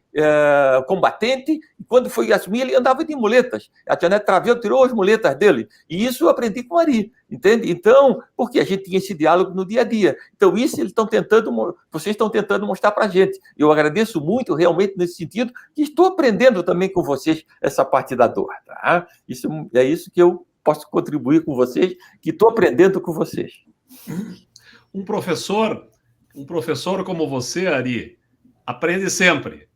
combatente, e quando foi assumir, ele andava de muletas. A Janet Travell tirou as muletas dele. E isso eu aprendi com o Ari, entende? Então, porque a gente tinha esse diálogo no dia a dia. Então, isso vocês estão tentando mostrar para a gente. Eu agradeço muito, realmente, nesse sentido, que estou aprendendo também com vocês essa parte da dor. Tá? É isso que eu posso contribuir com vocês, que estou aprendendo com vocês. Um professor como você, Ari, aprende sempre.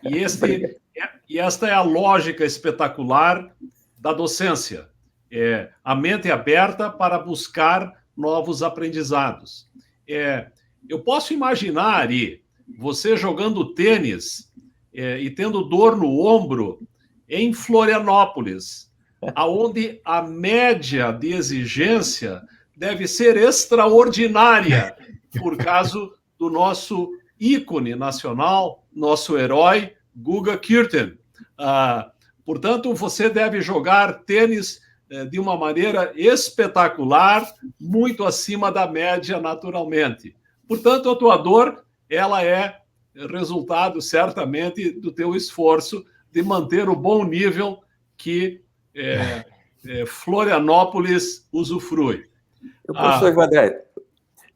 E esta é a lógica espetacular da docência. A mente é aberta para buscar novos aprendizados. Eu posso imaginar, Ari, você jogando tênis e tendo dor no ombro em Florianópolis, aonde a média de exigência deve ser extraordinária, por causa do nosso ícone nacional, nosso herói, Guga Kirten. Portanto, você deve jogar tênis de uma maneira espetacular, muito acima da média, naturalmente. Portanto, a tua dor, ela é resultado, certamente, do teu esforço de manter o bom nível que Florianópolis usufrui. Professor Evandré,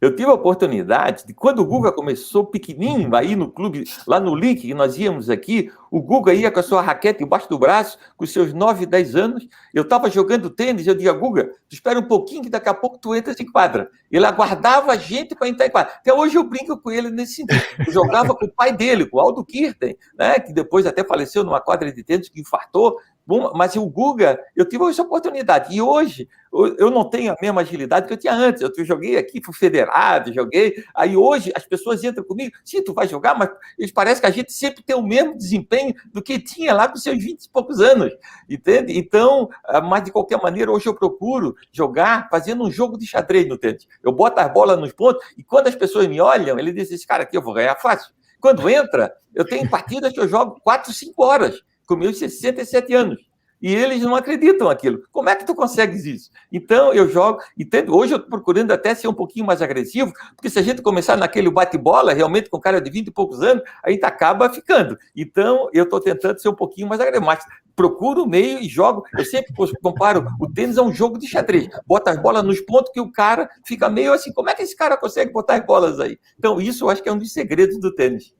Eu tive a oportunidade de, quando o Guga começou pequenininho, aí no clube, lá no Link, que nós íamos aqui, o Guga ia com a sua raquete embaixo do braço, com seus 9, 10 anos, eu estava jogando tênis, eu dizia, Guga, tu espera um pouquinho que daqui a pouco tu entras em quadra. Ele aguardava a gente para entrar em quadra. Até hoje eu brinco com ele nesse sentido. Eu jogava com o pai dele, com o Aldo Kirten, né, que depois até faleceu numa quadra de tênis, que infartou. Bom, mas o Guga, eu tive essa oportunidade. E hoje, eu não tenho a mesma agilidade que eu tinha antes. Eu joguei aqui, fui federado, joguei. Aí hoje as pessoas entram comigo, sim, tu vai jogar, mas eles parecem que a gente sempre tem o mesmo desempenho do que tinha lá com seus 20 e poucos anos, entende? Então, mas de qualquer maneira, hoje eu procuro jogar fazendo um jogo de xadrez no tênis. Eu boto as bolas nos pontos e quando as pessoas me olham, ele diz, esse cara aqui eu vou ganhar fácil. Quando entra, eu tenho partidas que eu jogo 4, 5 horas, com meus 67 anos. E eles não acreditam naquilo. Como é que tu consegues isso? Então, eu jogo... Entendo, hoje eu estou procurando até ser um pouquinho mais agressivo, porque se a gente começar naquele bate-bola, realmente com um cara de 20 e poucos anos, a gente acaba ficando. Então, eu estou tentando ser um pouquinho mais agressivo. Mas procuro o meio e jogo. Eu sempre comparo o tênis a um jogo de xadrez. Bota as bolas nos pontos que o cara fica meio assim, como é que esse cara consegue botar as bolas aí? Então, isso eu acho que é um dos segredos do tênis.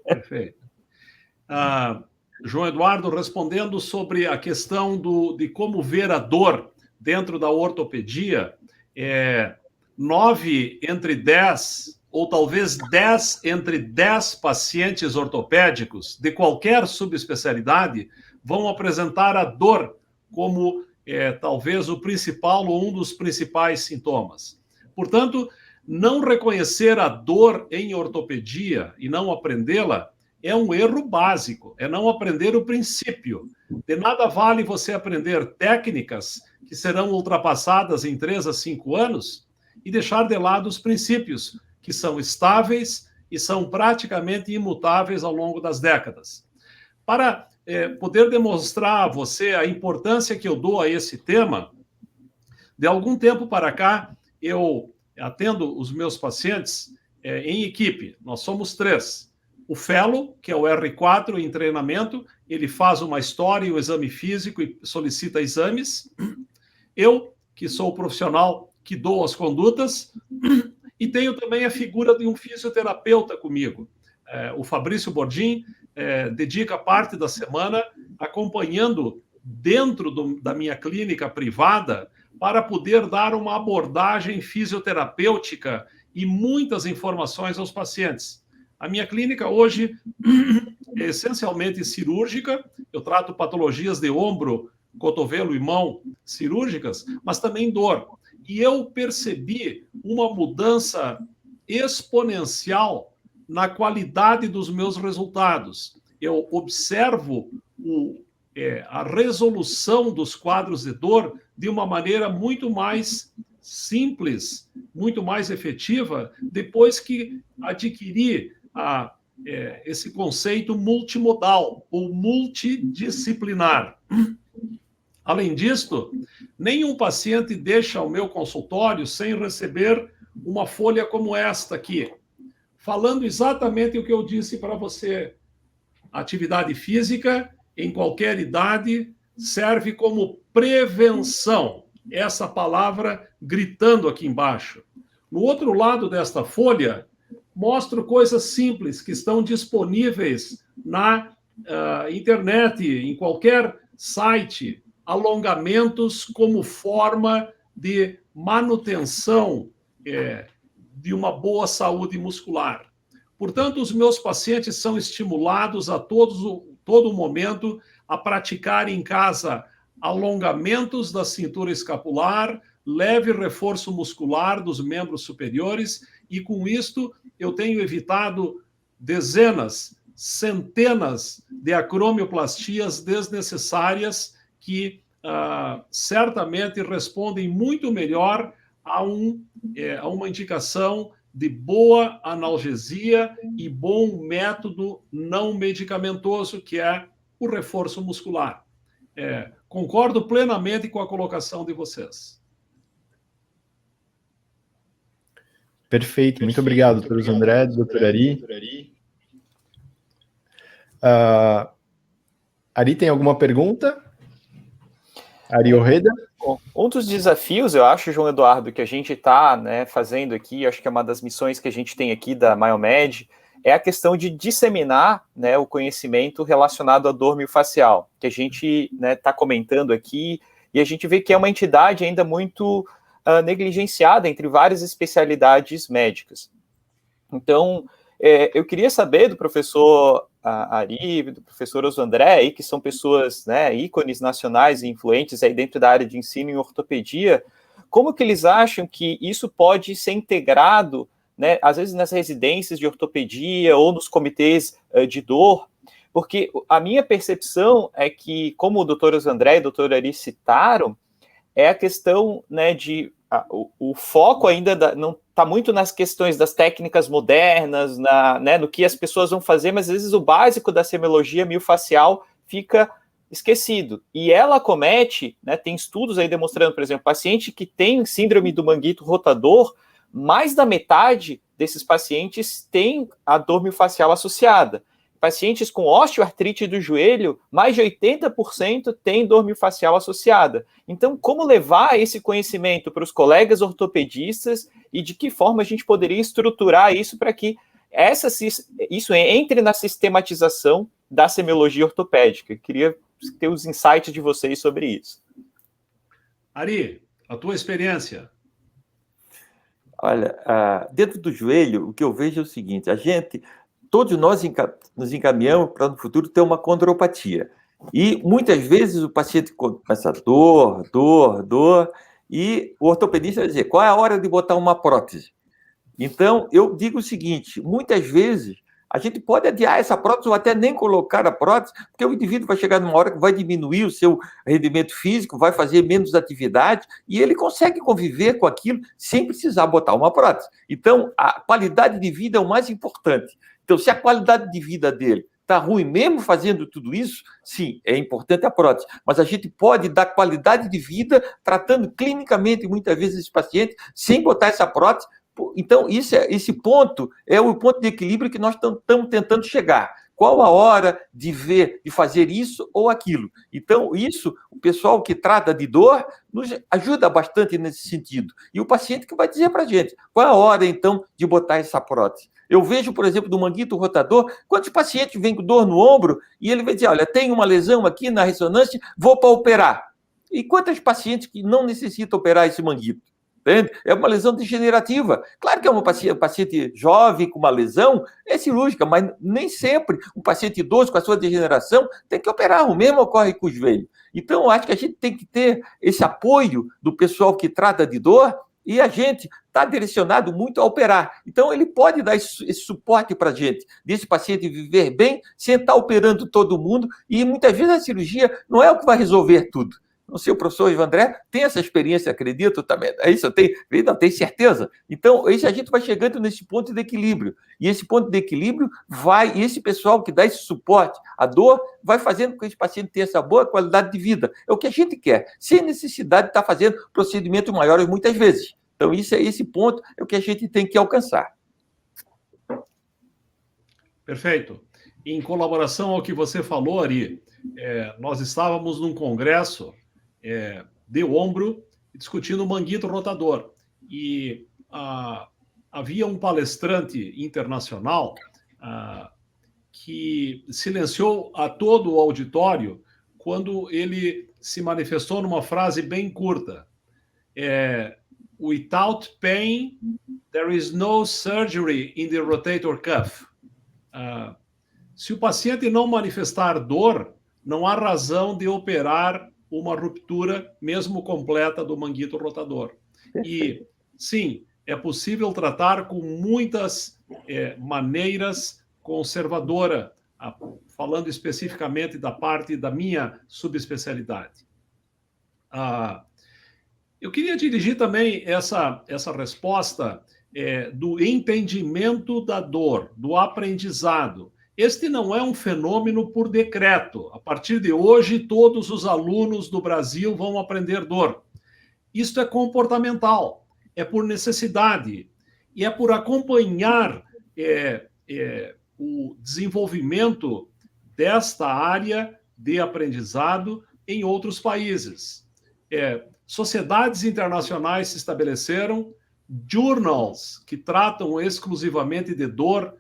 Perfeito. João Eduardo, respondendo sobre a questão de como ver a dor dentro da ortopedia, 9 entre 10, ou talvez 10 entre 10 pacientes ortopédicos de qualquer subespecialidade vão apresentar a dor como talvez o principal ou um dos principais sintomas. Portanto, não reconhecer a dor em ortopedia e não aprendê-la é um erro básico, é não aprender o princípio. De nada vale você aprender técnicas que serão ultrapassadas em 3 a 5 anos e deixar de lado os princípios, que são estáveis e são praticamente imutáveis ao longo das décadas. Para poder demonstrar a você a importância que eu dou a esse tema, de algum tempo para cá, eu atendo os meus pacientes em equipe. Nós somos 3. O fellow, que é o R4 em treinamento, ele faz uma história e um exame físico e solicita exames. Eu, que sou o profissional que dou as condutas, e tenho também a figura de um fisioterapeuta comigo. O Fabrício Bordim dedica parte da semana acompanhando dentro da minha clínica privada para poder dar uma abordagem fisioterapêutica e muitas informações aos pacientes. A minha clínica hoje é essencialmente cirúrgica, eu trato patologias de ombro, cotovelo e mão cirúrgicas, mas também dor. E eu percebi uma mudança exponencial na qualidade dos meus resultados. Eu observo a resolução dos quadros de dor de uma maneira muito mais simples, muito mais efetiva, depois que adquiri esse conceito multimodal ou multidisciplinar. Além disto, nenhum paciente deixa o meu consultório sem receber uma folha como esta aqui, falando exatamente o que eu disse para você. Atividade física, em qualquer idade, serve como prevenção. Essa palavra gritando aqui embaixo. No outro lado desta folha, mostro coisas simples que estão disponíveis na internet, em qualquer site. Alongamentos como forma de manutenção de uma boa saúde muscular. Portanto, os meus pacientes são estimulados a todo momento a praticar em casa alongamentos da cintura escapular, leve reforço muscular dos membros superiores, e com isto eu tenho evitado dezenas, centenas de acromioplastias desnecessárias que certamente respondem muito melhor a uma indicação de boa analgesia e bom método não medicamentoso, que é o reforço muscular. Concordo plenamente com a colocação de vocês. Perfeito, muito obrigado, doutor André, doutor Ari. Ari, tem alguma pergunta? Ari Orreda? Bom, um dos desafios, eu acho, João Eduardo, que a gente está, né, fazendo aqui, acho que é uma das missões que a gente tem aqui da Myomed, é a questão de disseminar, né, o conhecimento relacionado à dor miofascial, que a gente está comentando aqui, e a gente vê que é uma entidade ainda muito negligenciada entre várias especialidades médicas. Então, eu queria saber do professor Ari, do professor Osandré, aí, que são pessoas, né, ícones nacionais e influentes aí dentro da área de ensino em ortopedia, como que eles acham que isso pode ser integrado, né, às vezes nas residências de ortopedia ou nos comitês de dor, porque a minha percepção é que, como o doutor Osandré e o doutor Ari citaram, é a questão, né, de o foco ainda não está muito nas questões das técnicas modernas, né, no que as pessoas vão fazer, mas às vezes o básico da semiologia miofascial fica esquecido. E ela acomete, né, tem estudos aí demonstrando, por exemplo, paciente que tem síndrome do manguito rotador, mais da metade desses pacientes tem a dor miofascial associada. Pacientes com osteoartrite do joelho, mais de 80% têm dor miofascial associada. Então, como levar esse conhecimento para os colegas ortopedistas e de que forma a gente poderia estruturar isso para que isso entre na sistematização da semiologia ortopédica? Queria ter os insights de vocês sobre isso. Ari, a tua experiência. Olha, dentro do joelho, o que eu vejo é o seguinte, todos nós nos encaminhamos para no futuro ter uma condropatia. E muitas vezes o paciente começa dor, e o ortopedista vai dizer, qual é a hora de botar uma prótese? Então, eu digo o seguinte, muitas vezes a gente pode adiar essa prótese ou até nem colocar a prótese, porque o indivíduo vai chegar numa hora que vai diminuir o seu rendimento físico, vai fazer menos atividade, e ele consegue conviver com aquilo sem precisar botar uma prótese. Então, a qualidade de vida é o mais importante. Então, se a qualidade de vida dele está ruim, mesmo fazendo tudo isso, sim, é importante a prótese, mas a gente pode dar qualidade de vida tratando clinicamente, muitas vezes, esse paciente, sem botar essa prótese. Então, esse ponto é o ponto de equilíbrio que nós estamos tentando chegar. Qual a hora de fazer isso ou aquilo? Então, isso, o pessoal que trata de dor, nos ajuda bastante nesse sentido. E o paciente que vai dizer para a gente, qual a hora, então, de botar essa prótese? Eu vejo, por exemplo, do manguito rotador, quantos pacientes vêm com dor no ombro e ele vai dizer, olha, tem uma lesão aqui na ressonância, vou para operar. E quantos pacientes que não necessitam operar esse manguito? Entende? É uma lesão degenerativa. Claro que é um paciente jovem com uma lesão, é cirúrgica, mas nem sempre um paciente idoso com a sua degeneração tem que operar. O mesmo ocorre com o joelho. Então, eu acho que a gente tem que ter esse apoio do pessoal que trata de dor e a gente está direcionado muito a operar. Então, ele pode dar esse suporte para a gente, desse paciente viver bem, sem estar operando todo mundo, e muitas vezes a cirurgia não é o que vai resolver tudo. Não sei, o professor André tem essa experiência, acredito também. É isso, eu tenho certeza. Então, a gente vai chegando nesse ponto de equilíbrio. E esse ponto de equilíbrio e esse pessoal que dá esse suporte à dor, vai fazendo com que esse paciente tenha essa boa qualidade de vida. É o que a gente quer, sem necessidade de estar fazendo procedimentos maiores muitas vezes. Então, esse ponto é o que a gente tem que alcançar. Perfeito. Em colaboração ao que você falou, Ari, nós estávamos num congresso de ombro, discutindo o manguito rotador. E havia um palestrante internacional que silenciou a todo o auditório quando ele se manifestou numa frase bem curta. Without pain, there is no surgery in the rotator cuff. Se o paciente não manifestar dor, não há razão de operar uma ruptura, mesmo completa, do manguito rotador. E, sim, é possível tratar com muitas maneiras conservadoras, falando especificamente da parte da minha subespecialidade. Eu queria dirigir também essa resposta do entendimento da dor, do aprendizado. Este não é um fenômeno por decreto. A partir de hoje, todos os alunos do Brasil vão aprender dor. Isto é comportamental, é por necessidade e é por acompanhar o desenvolvimento desta área de aprendizado em outros países. sociedades internacionais se estabeleceram, journals que tratam exclusivamente de dor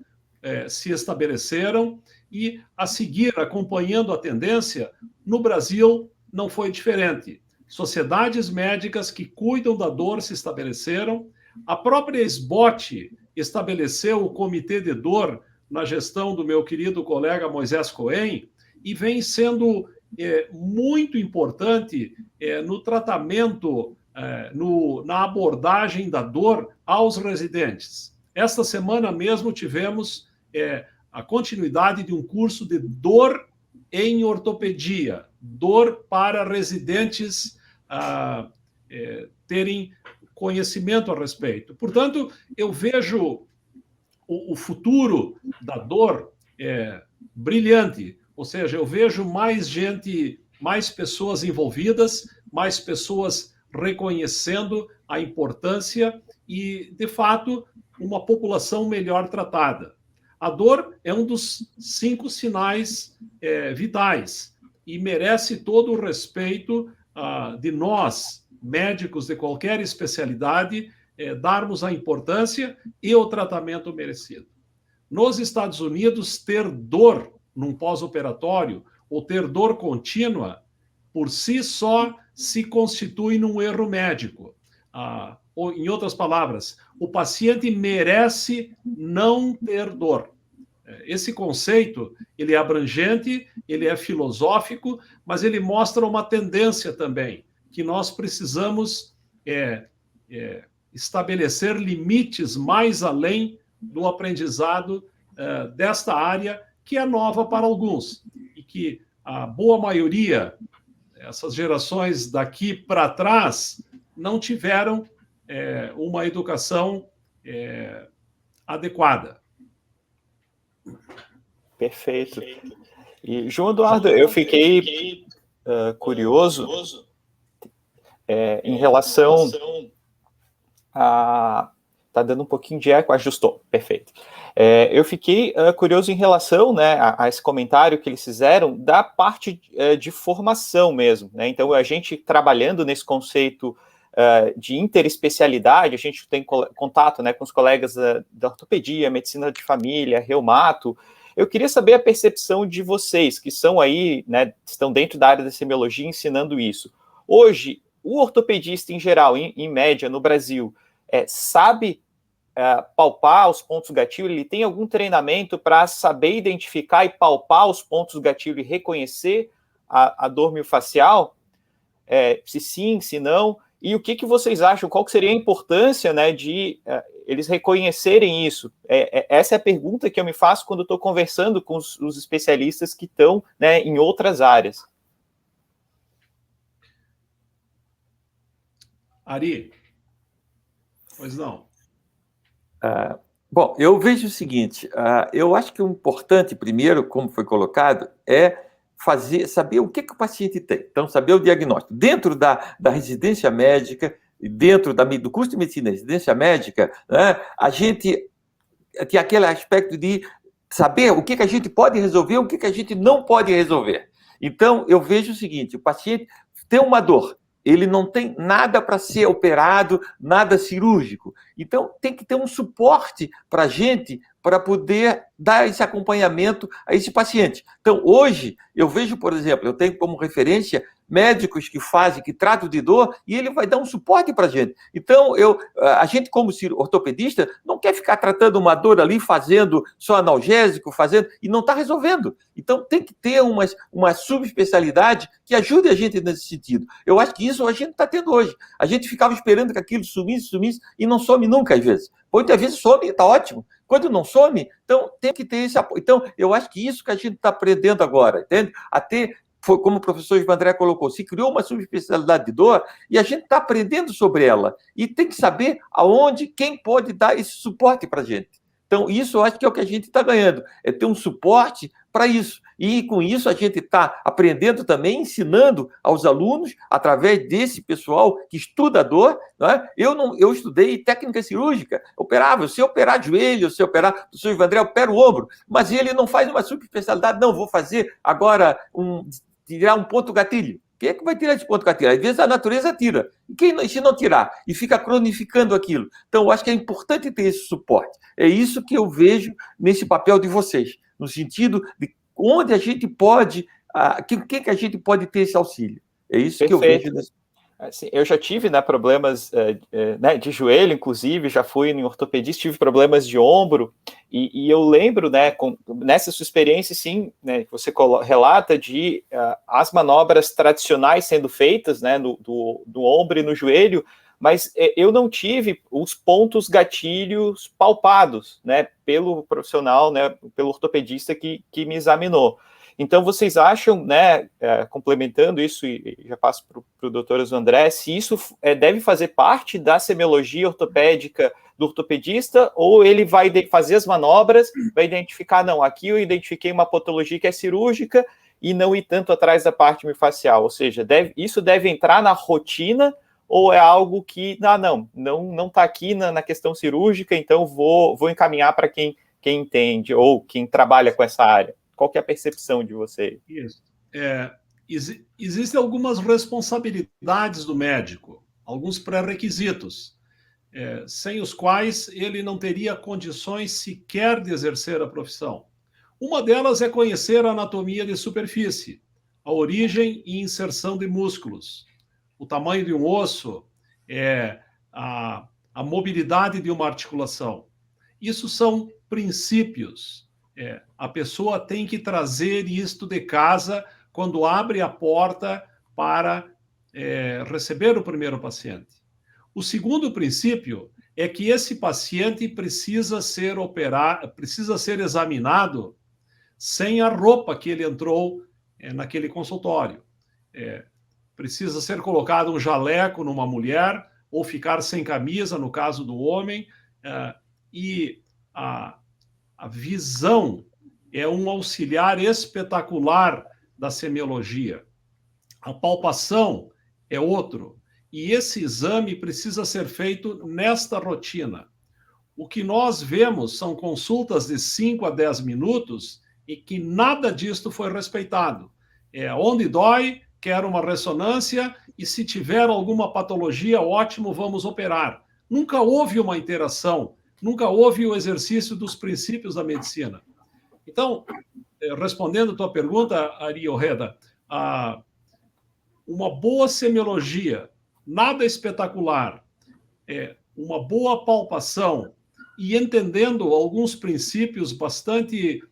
se estabeleceram, e a seguir, acompanhando a tendência, no Brasil não foi diferente. Sociedades médicas que cuidam da dor se estabeleceram, a própria SBOT estabeleceu o Comitê de Dor na gestão do meu querido colega Moisés Cohen, e vem sendo muito importante no tratamento, na abordagem da dor aos residentes. Esta semana mesmo tivemos a continuidade de um curso de dor em ortopedia, dor para residentes terem conhecimento a respeito. Portanto, eu vejo o futuro da dor brilhante, ou seja, eu vejo mais gente, mais pessoas envolvidas, mais pessoas reconhecendo a importância e, de fato, uma população melhor tratada. A dor é um dos 5 sinais vitais e merece todo o respeito de nós, médicos de qualquer especialidade, darmos a importância e o tratamento merecido. Nos Estados Unidos, ter dor num pós-operatório ou ter dor contínua, por si só, se constitui num erro médico. Ou, em outras palavras, o paciente merece não ter dor. Esse conceito, ele é abrangente, ele é filosófico, mas ele mostra uma tendência também, que nós precisamos estabelecer limites mais além do aprendizado desta área, que é nova para alguns, e que a boa maioria, essas gerações daqui para trás, não tiveram uma educação adequada. Perfeito. E, João Eduardo, eu fiquei curioso em relação a... Está dando um pouquinho de eco, ajustou, perfeito. Eu fiquei curioso em relação, né, a esse comentário que eles fizeram da parte de formação mesmo, né? Então, a gente trabalhando nesse conceito de interespecialidade, a gente tem contato, né, com os colegas da ortopedia, medicina de família, reumato. Eu queria saber a percepção de vocês, que são aí, né, estão dentro da área da semiologia ensinando isso. Hoje, o ortopedista em geral, em média, no Brasil, sabe palpar os pontos gatilho? Ele tem algum treinamento para saber identificar e palpar os pontos gatilho e reconhecer a dor miofascial? Se sim, se não. E o que vocês acham? Qual que seria a importância, né, de eles reconhecerem isso? Essa é a pergunta que eu me faço quando estou conversando com os especialistas que estão, né, em outras áreas. Ari, pois não. Bom, eu vejo o seguinte, eu acho que o importante, primeiro, como foi colocado, é saber o que o paciente tem. Então, saber o diagnóstico. Dentro da residência médica, dentro do curso de medicina e residência médica, né, a gente tem aquele aspecto de saber o que a gente pode resolver, o que a gente não pode resolver. Então, eu vejo o seguinte, o paciente tem uma dor, ele não tem nada para ser operado, nada cirúrgico. Então, tem que ter um suporte para a gente para poder dar esse acompanhamento a esse paciente. Então, hoje, eu vejo, por exemplo, eu tenho como referência médicos que tratam de dor, e ele vai dar um suporte para a gente. Então, a gente, como ortopedista, não quer ficar tratando uma dor ali, fazendo só analgésico, e não está resolvendo. Então, tem que ter uma subespecialidade que ajude a gente nesse sentido. Eu acho que isso a gente está tendo hoje. A gente ficava esperando que aquilo sumisse, e não some nunca, às vezes. Muitas vezes some e está ótimo. Quando não some, então tem que ter esse apoio. Então, eu acho que isso que a gente está aprendendo agora, entende? Até, foi como o professor André colocou, se criou uma subespecialidade de dor e a gente está aprendendo sobre ela. E tem que saber aonde, quem pode dar esse suporte para a gente. Então, isso eu acho que é o que a gente está ganhando, é ter um suporte para isso. E com isso a gente está aprendendo também, ensinando aos alunos, através desse pessoal que estuda a dor. Não é? Eu estudei técnica cirúrgica, operava, eu sei operar joelho, eu sei operar, o senhor André opera o ombro, mas ele não faz uma subespecialidade, não, vou fazer agora tirar um ponto gatilho. Quem é que vai tirar esse ponto com a tira? Às vezes a natureza tira. E se não tirar? E fica cronificando aquilo. Então, eu acho que é importante ter esse suporte. É isso que eu vejo nesse papel de vocês, no sentido de onde a gente pode, quem que a gente pode ter esse auxílio. É isso que eu vejo. Assim, eu já tive, né, problemas né, de joelho, inclusive, já fui em ortopedista, tive problemas de ombro, e eu lembro, né, nessa sua experiência, sim, né, você relata de as manobras tradicionais sendo feitas, né, do ombro e no joelho, mas eu não tive os pontos gatilhos palpados, né, pelo profissional, né, pelo ortopedista que me examinou. Então, vocês acham, né, complementando isso, e já passo para o doutor André, se isso deve fazer parte da semiologia ortopédica do ortopedista, ou ele vai fazer as manobras, vai identificar, não, aqui eu identifiquei uma patologia que é cirúrgica e não ir tanto atrás da parte miofascial, ou seja, isso deve entrar na rotina, ou é algo que, não está aqui na questão cirúrgica, então vou encaminhar para quem entende, ou quem trabalha com essa área? Qual que é a percepção de vocês? Isso. Existem algumas responsabilidades do médico, alguns pré-requisitos, sem os quais ele não teria condições sequer de exercer a profissão. Uma delas é conhecer a anatomia de superfície, a origem e inserção de músculos, o tamanho de um osso, a mobilidade de uma articulação. Isso são princípios. A pessoa tem que trazer isto de casa quando abre a porta para receber o primeiro paciente. O segundo princípio é que esse paciente precisa ser examinado sem a roupa que ele entrou naquele consultório. Precisa ser colocado um jaleco numa mulher ou ficar sem camisa, no caso do homem, e a visão é um auxiliar espetacular da semiologia. A palpação é outro. E esse exame precisa ser feito nesta rotina. O que nós vemos são consultas de 5 a 10 minutos e que nada disto foi respeitado. Onde dói, quero uma ressonância, e se tiver alguma patologia, ótimo, vamos operar. Nunca houve uma interação, nunca houve o exercício dos princípios da medicina. Então, respondendo a tua pergunta, Ari Orreda, uma boa semiologia, nada espetacular, uma boa palpação e entendendo alguns princípios bastante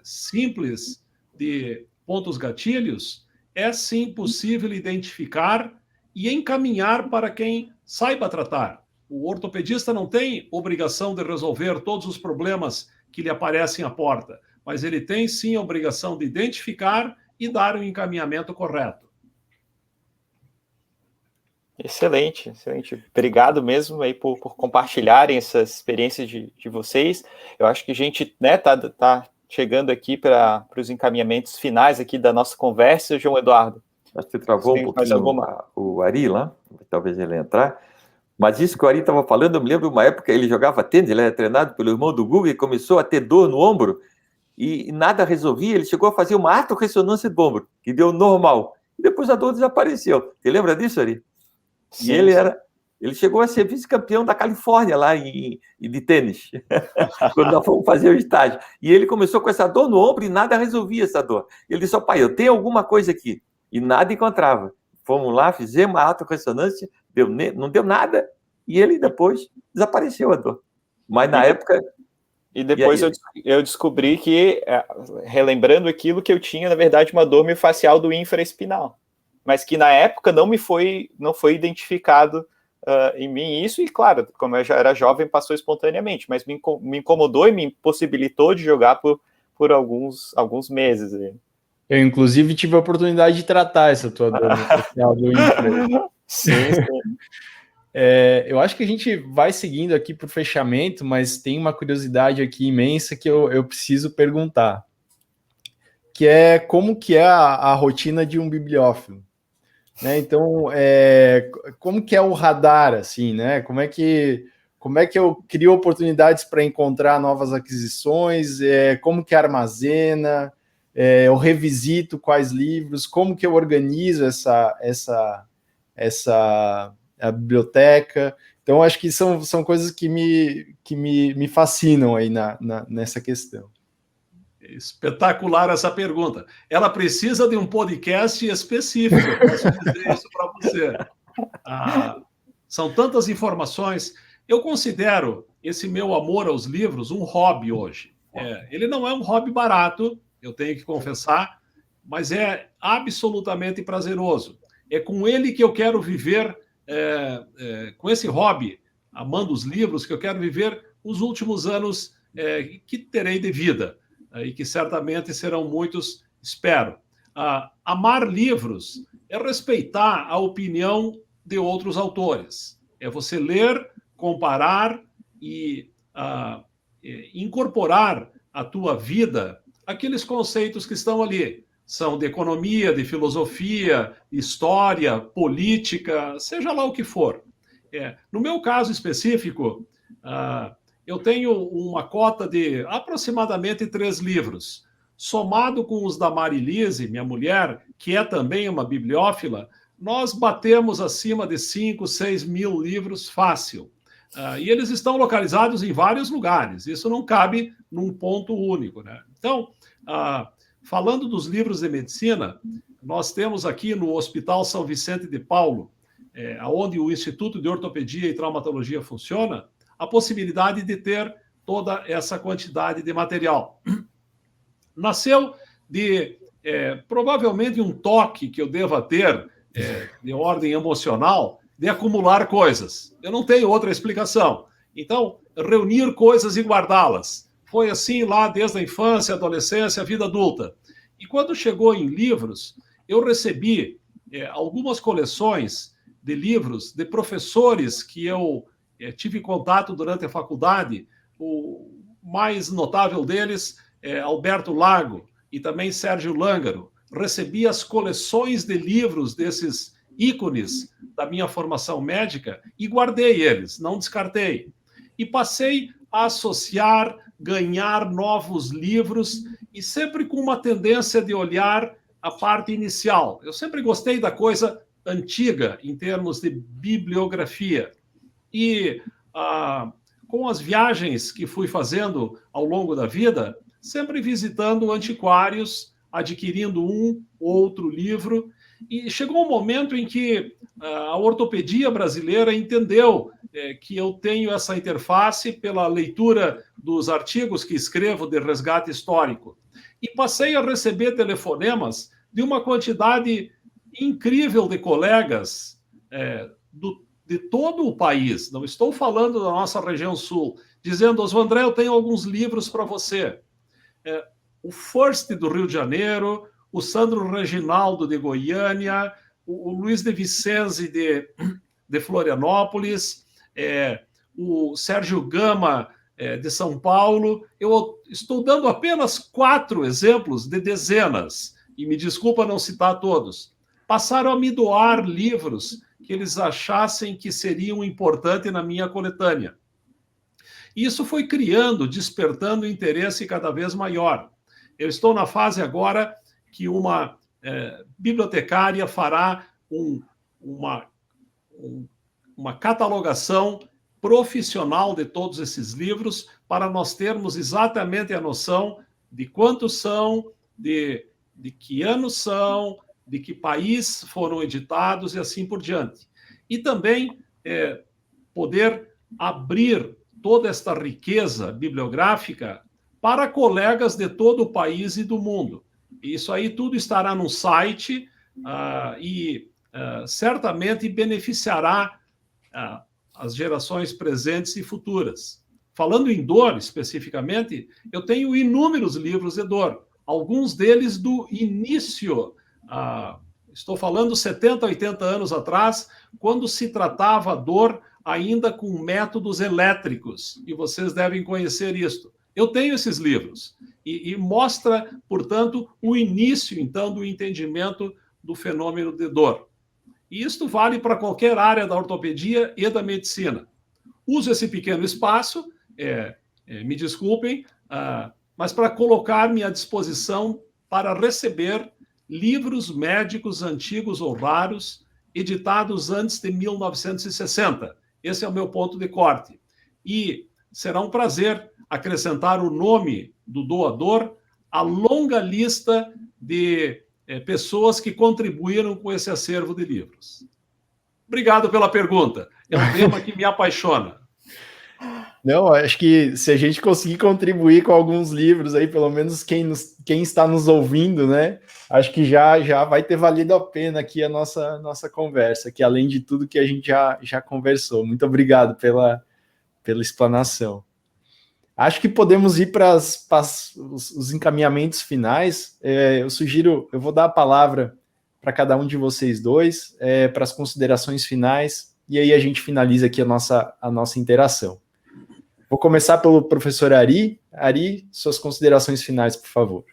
simples de pontos gatilhos, é sim possível identificar e encaminhar para quem saiba tratar. O ortopedista não tem obrigação de resolver todos os problemas que lhe aparecem à porta, mas ele tem sim a obrigação de identificar e dar o encaminhamento correto. Excelente, excelente. Obrigado mesmo aí por compartilharem essas experiências de vocês. Eu acho que a gente, né, tá chegando aqui para os encaminhamentos finais aqui da nossa conversa, João Eduardo. Acho que você travou um pouquinho o Ari lá, talvez ele entrar. Mas isso que o Ari estava falando, eu me lembro de uma época, ele jogava tênis, ele era treinado pelo irmão do Guga e começou a ter dor no ombro e nada resolvia, ele chegou a fazer uma autorressonância do ombro, que deu normal. E depois a dor desapareceu. Você lembra disso, Ari? Sim, e ele chegou a ser vice-campeão da Califórnia lá de tênis, quando nós fomos fazer o estágio. E ele começou com essa dor no ombro e nada resolvia essa dor. Ele disse, pai, eu tenho alguma coisa aqui. E nada encontrava. Fomos lá, fizemos uma autorressonância, não deu nada, e ele depois desapareceu a dor. Mas na época... E depois eu descobri que, relembrando aquilo, que eu tinha, na verdade, uma dor miofascial do infraespinal. Mas que na época não foi identificado em mim isso, e claro, como eu já era jovem, passou espontaneamente, mas me incomodou e me impossibilitou de jogar por alguns meses. Eu, inclusive, tive a oportunidade de tratar essa tua dor miofascial do infra. Sim. Eu acho que a gente vai seguindo aqui para o fechamento, mas tem uma curiosidade aqui imensa que eu preciso perguntar, que é como que é a rotina de um bibliófilo, né? Então, como que é o radar, assim, né? Como é que eu crio oportunidades para encontrar novas aquisições, como que armazena, eu revisito quais livros, como que eu organizo a biblioteca. Então, acho que são coisas que me fascinam aí nessa questão. Espetacular essa pergunta. Ela precisa de um podcast específico, eu posso dizer isso para você. São tantas informações. Eu considero esse meu amor aos livros um hobby hoje. Ele não é um hobby barato, eu tenho que confessar, mas é absolutamente prazeroso. É com ele que eu quero viver, com esse hobby, amando os livros, que eu quero viver os últimos anos que terei de vida, e que certamente serão muitos, espero. Amar livros é respeitar a opinião de outros autores. É você ler, comparar e incorporar à tua vida aqueles conceitos que estão ali. São de economia, de filosofia, história, política, seja lá o que for. No meu caso específico, eu tenho uma cota de aproximadamente 3 livros. Somado com os da Marilise, minha mulher, que é também uma bibliófila, nós batemos acima de 5, 6 mil livros fácil. E eles estão localizados em vários lugares. Isso não cabe num ponto único, né? Então, falando dos livros de medicina, nós temos aqui no Hospital São Vicente de Paulo, onde o Instituto de Ortopedia e Traumatologia funciona, a possibilidade de ter toda essa quantidade de material. Nasceu de, provavelmente, um toque que eu deva ter, de ordem emocional, de acumular coisas. Eu não tenho outra explicação. Então, reunir coisas e guardá-las. Foi assim lá desde a infância, adolescência, vida adulta. E quando chegou em livros, eu recebi algumas coleções de livros de professores que eu tive contato durante a faculdade. O mais notável deles é Alberto Lago e também Sérgio Lângaro. Recebi as coleções de livros desses ícones da minha formação médica e guardei eles, não descartei. E passei a associar, ganhar novos livros e sempre com uma tendência de olhar a parte inicial. Eu sempre gostei da coisa antiga em termos de bibliografia. E com as viagens que fui fazendo ao longo da vida, sempre visitando antiquários, adquirindo um ou outro livro, e chegou um momento em que a ortopedia brasileira entendeu que eu tenho essa interface pela leitura dos artigos que escrevo de resgate histórico. E passei a receber telefonemas de uma quantidade incrível de colegas de todo o país, não estou falando da nossa região sul, dizendo: Oswandré, eu tenho alguns livros para você. O First do Rio de Janeiro, o Sandro Reginaldo de Goiânia, o Luiz de Vicenzi de Florianópolis, o Sérgio Gama de São Paulo. Eu estou dando apenas 4 exemplos de dezenas, e me desculpa não citar todos. Passaram a me doar livros que eles achassem que seriam importantes na minha coletânea. E isso foi criando, despertando interesse cada vez maior. Eu estou na fase agora que uma bibliotecária fará uma catalogação profissional de todos esses livros para nós termos exatamente a noção de quantos são, de que anos são, de que país foram editados e assim por diante. E também poder abrir toda esta riqueza bibliográfica para colegas de todo o país e do mundo. Isso aí tudo estará no site e certamente beneficiará as gerações presentes e futuras. Falando em dor, especificamente, eu tenho inúmeros livros de dor, alguns deles do início, estou falando 70, 80 anos atrás, quando se tratava a dor ainda com métodos elétricos, e vocês devem conhecer isto. Eu tenho esses livros, e mostra, portanto, o início, então, do entendimento do fenômeno de dor. E isto vale para qualquer área da ortopedia e da medicina. Uso esse pequeno espaço, me desculpem, mas para colocar-me à disposição para receber livros médicos antigos ou raros, editados antes de 1960. Esse é o meu ponto de corte. E será um prazer acrescentar o nome do doador à longa lista de pessoas que contribuíram com esse acervo de livros. Obrigado pela pergunta. É um tema que me apaixona. Não, acho que se a gente conseguir contribuir com alguns livros aí, pelo menos quem está nos ouvindo, né? Acho que já vai ter valido a pena aqui a nossa conversa, que além de tudo que a gente já conversou. Muito obrigado pela explanação. Acho que podemos ir para os encaminhamentos finais. Eu vou dar a palavra para cada um de vocês dois, para as considerações finais, e aí a gente finaliza aqui a nossa interação. Vou começar pelo professor Ari. Ari, suas considerações finais, por favor.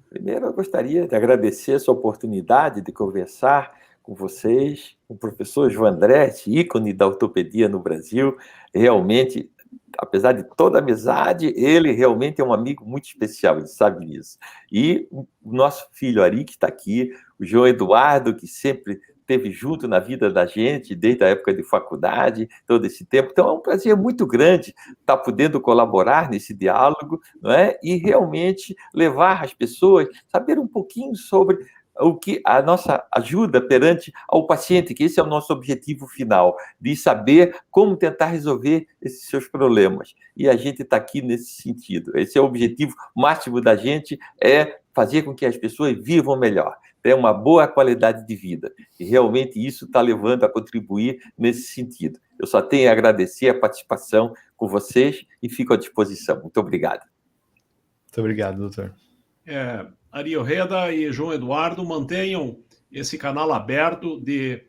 Primeiro, eu gostaria de agradecer essa oportunidade de conversar com vocês, com o professor João André, ícone da ortopedia no Brasil. Realmente, apesar de toda a amizade, ele realmente é um amigo muito especial, ele sabe disso. E o nosso filho Ari, que está aqui, o João Eduardo, que sempre esteve junto na vida da gente, desde a época de faculdade, todo esse tempo. Então, é um prazer muito grande estar podendo colaborar nesse diálogo, não é? E realmente levar as pessoas a saber um pouquinho sobre o que a nossa ajuda perante ao paciente, que esse é o nosso objetivo final, de saber como tentar resolver esses seus problemas. E a gente está aqui nesse sentido. Esse é o objetivo máximo da gente, é fazer com que as pessoas vivam melhor, ter uma boa qualidade de vida. E realmente isso está levando a contribuir nesse sentido. Eu só tenho a agradecer a participação com vocês e fico à disposição. Muito obrigado. Muito obrigado, doutor. Ari Ojeda e João Eduardo, mantenham esse canal aberto de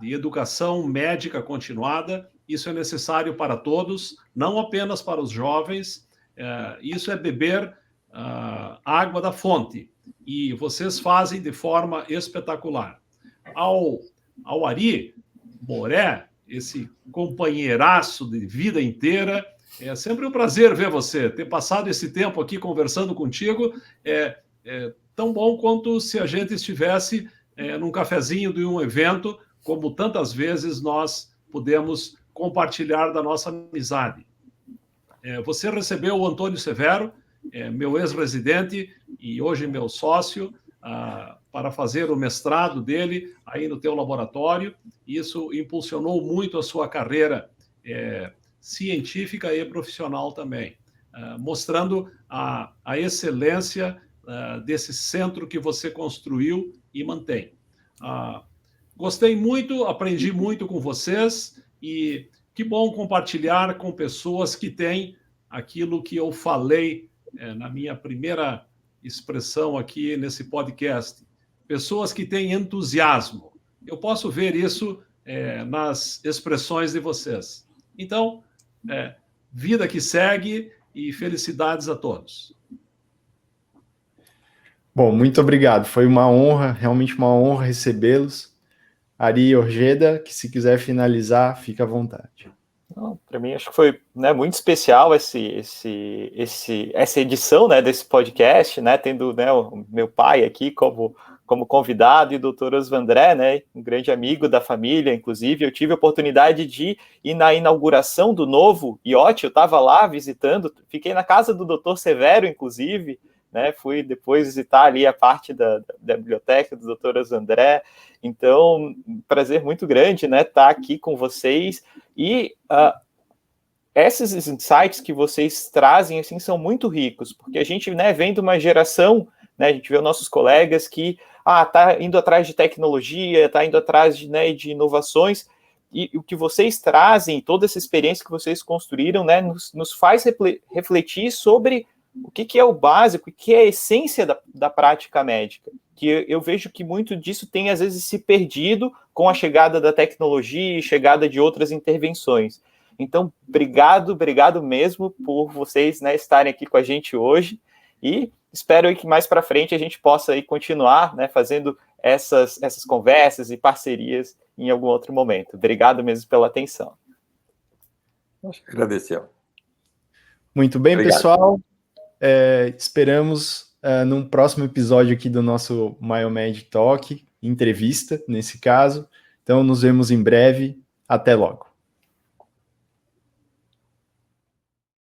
educação médica continuada. Isso é necessário para todos, não apenas para os jovens. Isso é beber água da fonte. E vocês fazem de forma espetacular. Ao Ari Moré, esse companheiraço de vida inteira, é sempre um prazer ver você. Ter passado esse tempo aqui conversando contigo é tão bom quanto se a gente estivesse num cafezinho de um evento, como tantas vezes nós pudemos compartilhar da nossa amizade. Você recebeu o Antônio Severo, meu ex-residente e hoje meu sócio, para fazer o mestrado dele aí no teu laboratório. Isso impulsionou muito a sua carreira científica e profissional também, mostrando a excelência desse centro que você construiu e mantém. Gostei muito, aprendi muito com vocês e que bom compartilhar com pessoas que têm aquilo que eu falei na minha primeira expressão aqui nesse podcast. Pessoas que têm entusiasmo. Eu posso ver isso nas expressões de vocês. Então, vida que segue e felicidades a todos. Bom, muito obrigado. Foi uma honra, realmente uma honra recebê-los. Ari Ojeda, que se quiser finalizar, fica à vontade. Para mim, acho que foi muito especial essa edição desse podcast, tendo o meu pai aqui como convidado e o doutor Osvandré, um grande amigo da família, inclusive. Eu tive a oportunidade de ir na inauguração do novo IOT, eu estava lá visitando, fiquei na casa do doutor Severo, inclusive, fui depois visitar ali a parte da biblioteca do doutor Osvandré. Então, um prazer muito grande estar aqui com vocês. E esses insights que vocês trazem assim, são muito ricos, porque a gente vem de uma geração, a gente vê os nossos colegas que está indo atrás de tecnologia, está indo atrás de inovações, e o que vocês trazem, toda essa experiência que vocês construíram, nos faz refletir sobre o que é o básico, o que é a essência da prática médica. Que eu vejo que muito disso tem, às vezes, se perdido com a chegada da tecnologia e chegada de outras intervenções. Então, obrigado mesmo por vocês estarem aqui com a gente hoje e espero que mais para frente a gente possa aí continuar fazendo essas conversas e parcerias em algum outro momento. Obrigado mesmo pela atenção. Agradeceu. Muito bem, obrigado. Pessoal. Esperamos num próximo episódio aqui do nosso Myomed Talk, entrevista, nesse caso. Então, nos vemos em breve. Até logo.